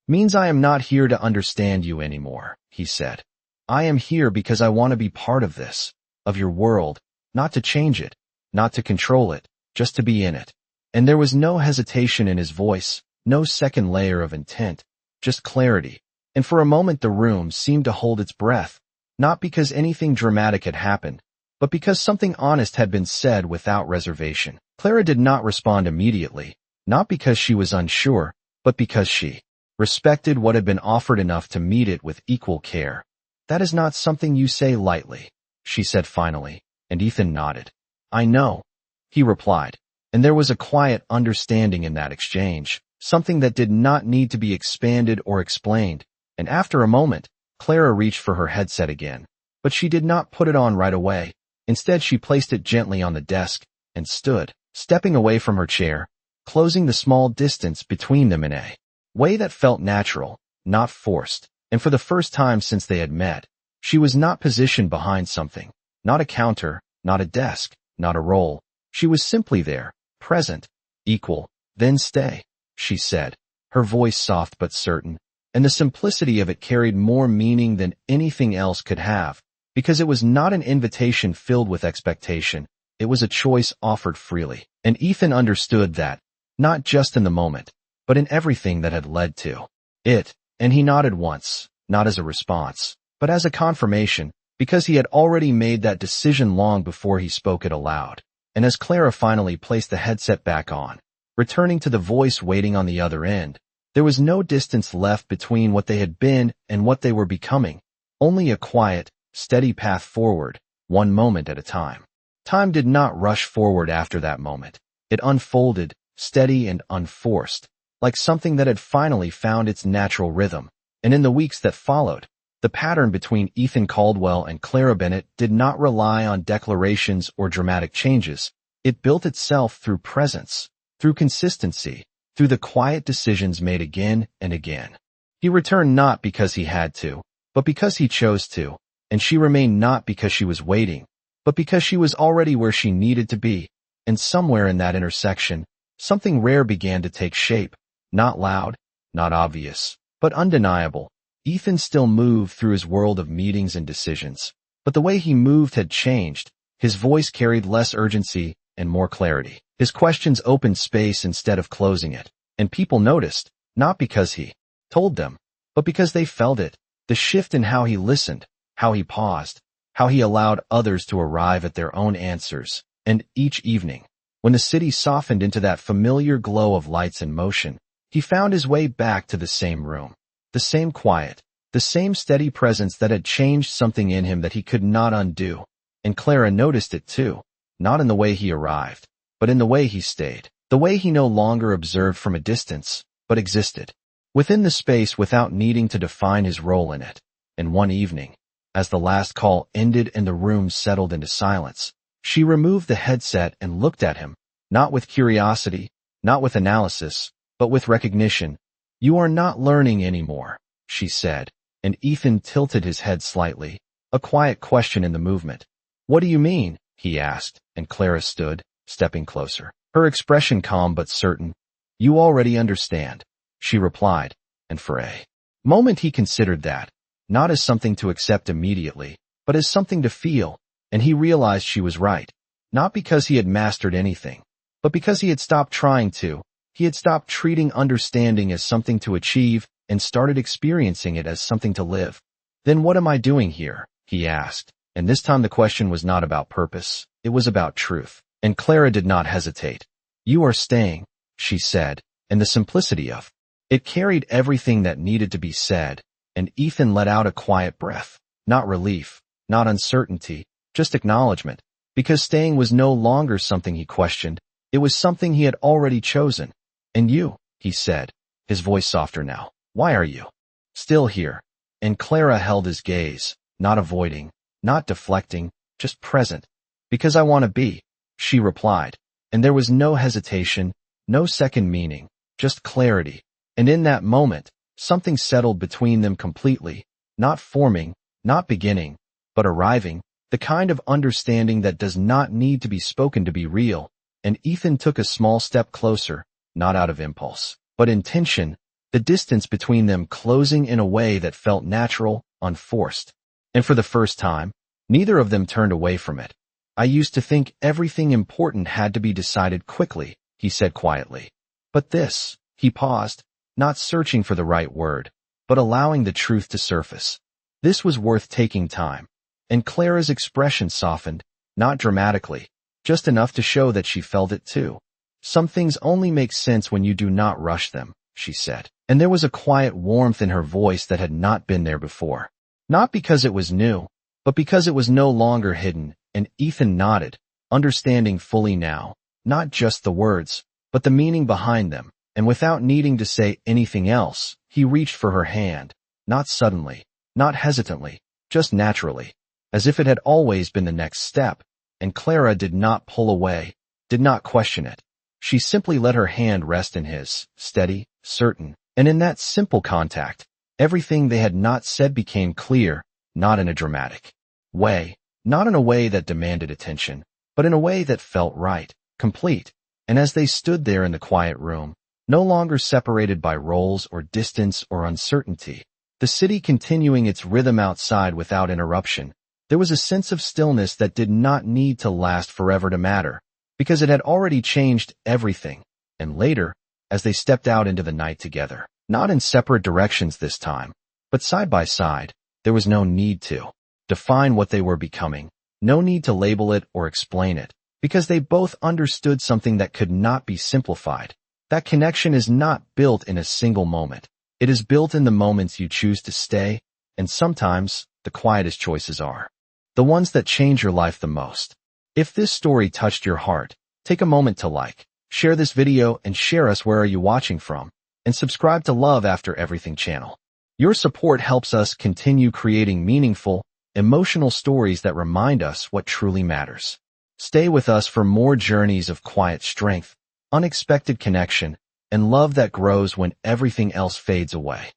[SPEAKER 1] "Means I am not here to understand you anymore," he said. "I am here because I want to be part of this, of your world, not to change it, not to control it, just to be in it." And there was no hesitation in his voice, no second layer of intent, just clarity. And for a moment the room seemed to hold its breath, not because anything dramatic had happened, but because something honest had been said without reservation. Clara did not respond immediately, not because she was unsure, but because she respected what had been offered enough to meet it with equal care. "That is not something you say lightly," she said finally, and Ethan nodded. "I know," he replied, and there was a quiet understanding in that exchange, something that did not need to be expanded or explained, and after a moment, Clara reached for her headset again, but she did not put it on right away. Instead, she placed it gently on the desk and stood, stepping away from her chair, closing the small distance between them in a way that felt natural, not forced, and for the first time since they had met, she was not positioned behind something, not a counter, not a desk, not a role. She was simply there, present, equal. "Then stay," she said, her voice soft but certain, and the simplicity of it carried more meaning than anything else could have, because it was not an invitation filled with expectation, it was a choice offered freely. And Ethan understood that, not just in the moment, but in everything that had led to it, and he nodded once, not as a response, but as a confirmation, because he had already made that decision long before he spoke it aloud. And as Clara finally placed the headset back on, returning to the voice waiting on the other end, there was no distance left between what they had been and what they were becoming, only a quiet, steady path forward, one moment at a time. Time did not rush forward after that moment. It unfolded, steady and unforced, like something that had finally found its natural rhythm. And in the weeks that followed, the pattern between Ethan Caldwell and Clara Bennett did not rely on declarations or dramatic changes. It built itself through presence, through consistency, through the quiet decisions made again and again. He returned not because he had to, but because he chose to, and she remained not because she was waiting, but because she was already where she needed to be, and somewhere in that intersection, something rare began to take shape, not loud, not obvious, but undeniable. Ethan still moved through his world of meetings and decisions, but the way he moved had changed. His voice carried less urgency and more clarity. His questions opened space instead of closing it, and people noticed, not because he told them, but because they felt it, the shift in how he listened, how he paused, how he allowed others to arrive at their own answers. And each evening, when the city softened into that familiar glow of lights and motion, he found his way back to the same room, the same quiet, the same steady presence that had changed something in him that he could not undo. And Clara noticed it too, not in the way he arrived, but in the way he stayed, the way he no longer observed from a distance, but existed within the space without needing to define his role in it. And one evening, as the last call ended and the room settled into silence, she removed the headset and looked at him, not with curiosity, not with analysis, but with recognition. "You are not learning anymore," she said, and Ethan tilted his head slightly, a quiet question in the movement. "What do you mean?" he asked, and Clara stood, stepping closer, her expression calm but certain. "You already understand," she replied, and for a moment he considered that, not as something to accept immediately, but as something to feel, and he realized she was right, not because he had mastered anything, but because he had stopped trying to. He had stopped treating understanding as something to achieve and started experiencing it as something to live. "Then what am I doing here?" he asked, and this time the question was not about purpose, it was about truth, and Clara did not hesitate. "You are staying," she said, and the simplicity of it carried everything that needed to be said. and Ethan let out a quiet breath. Not relief, not uncertainty, just acknowledgement, because staying was no longer something he questioned, it was something he had already chosen. And you, he said, his voice softer now, why are you still here? And Clara held his gaze, not avoiding, not deflecting, just present. Because I want to be, she replied, and there was no hesitation, no second meaning, just clarity. And in that moment, something settled between them completely, not forming, not beginning, but arriving, the kind of understanding that does not need to be spoken to be real. And Ethan took a small step closer, not out of impulse, but intention, the distance between them closing in a way that felt natural, unforced. And for the first time, neither of them turned away from it. I used to think everything important had to be decided quickly, he said quietly. But this, he paused, not searching for the right word, but allowing the truth to surface. This was worth taking time. And Clara's expression softened, not dramatically, just enough to show that she felt it too. Some things only make sense when you do not rush them, she said. And there was a quiet warmth in her voice that had not been there before. Not because it was new, but because it was no longer hidden, and Ethan nodded, understanding fully now, not just the words, but the meaning behind them, and without needing to say anything else, he reached for her hand, not suddenly, not hesitantly, just naturally, as if it had always been the next step, and Clara did not pull away, did not question it. She simply let her hand rest in his, steady, certain, and in that simple contact, everything they had not said became clear, not in a dramatic way, not in a way that demanded attention, but in a way that felt right, complete. And as they stood there in the quiet room, no longer separated by roles or distance or uncertainty, the city continuing its rhythm outside without interruption, there was a sense of stillness that did not need to last forever to matter, because it had already changed everything. And later, as they stepped out into the night together, not in separate directions this time, but side by side, there was no need to define what they were becoming, no need to label it or explain it, because they both understood something that could not be simplified. That connection is not built in a single moment. It is built in the moments you choose to stay, and sometimes the quietest choices are the ones that change your life the most. If this story touched your heart, take a moment to like, share this video, and share us where are you watching from, and subscribe to Love After Everything channel. Your support helps us continue creating meaningful, emotional stories that remind us what truly matters. Stay with us for more journeys of quiet strength, unexpected connection, and love that grows when everything else fades away.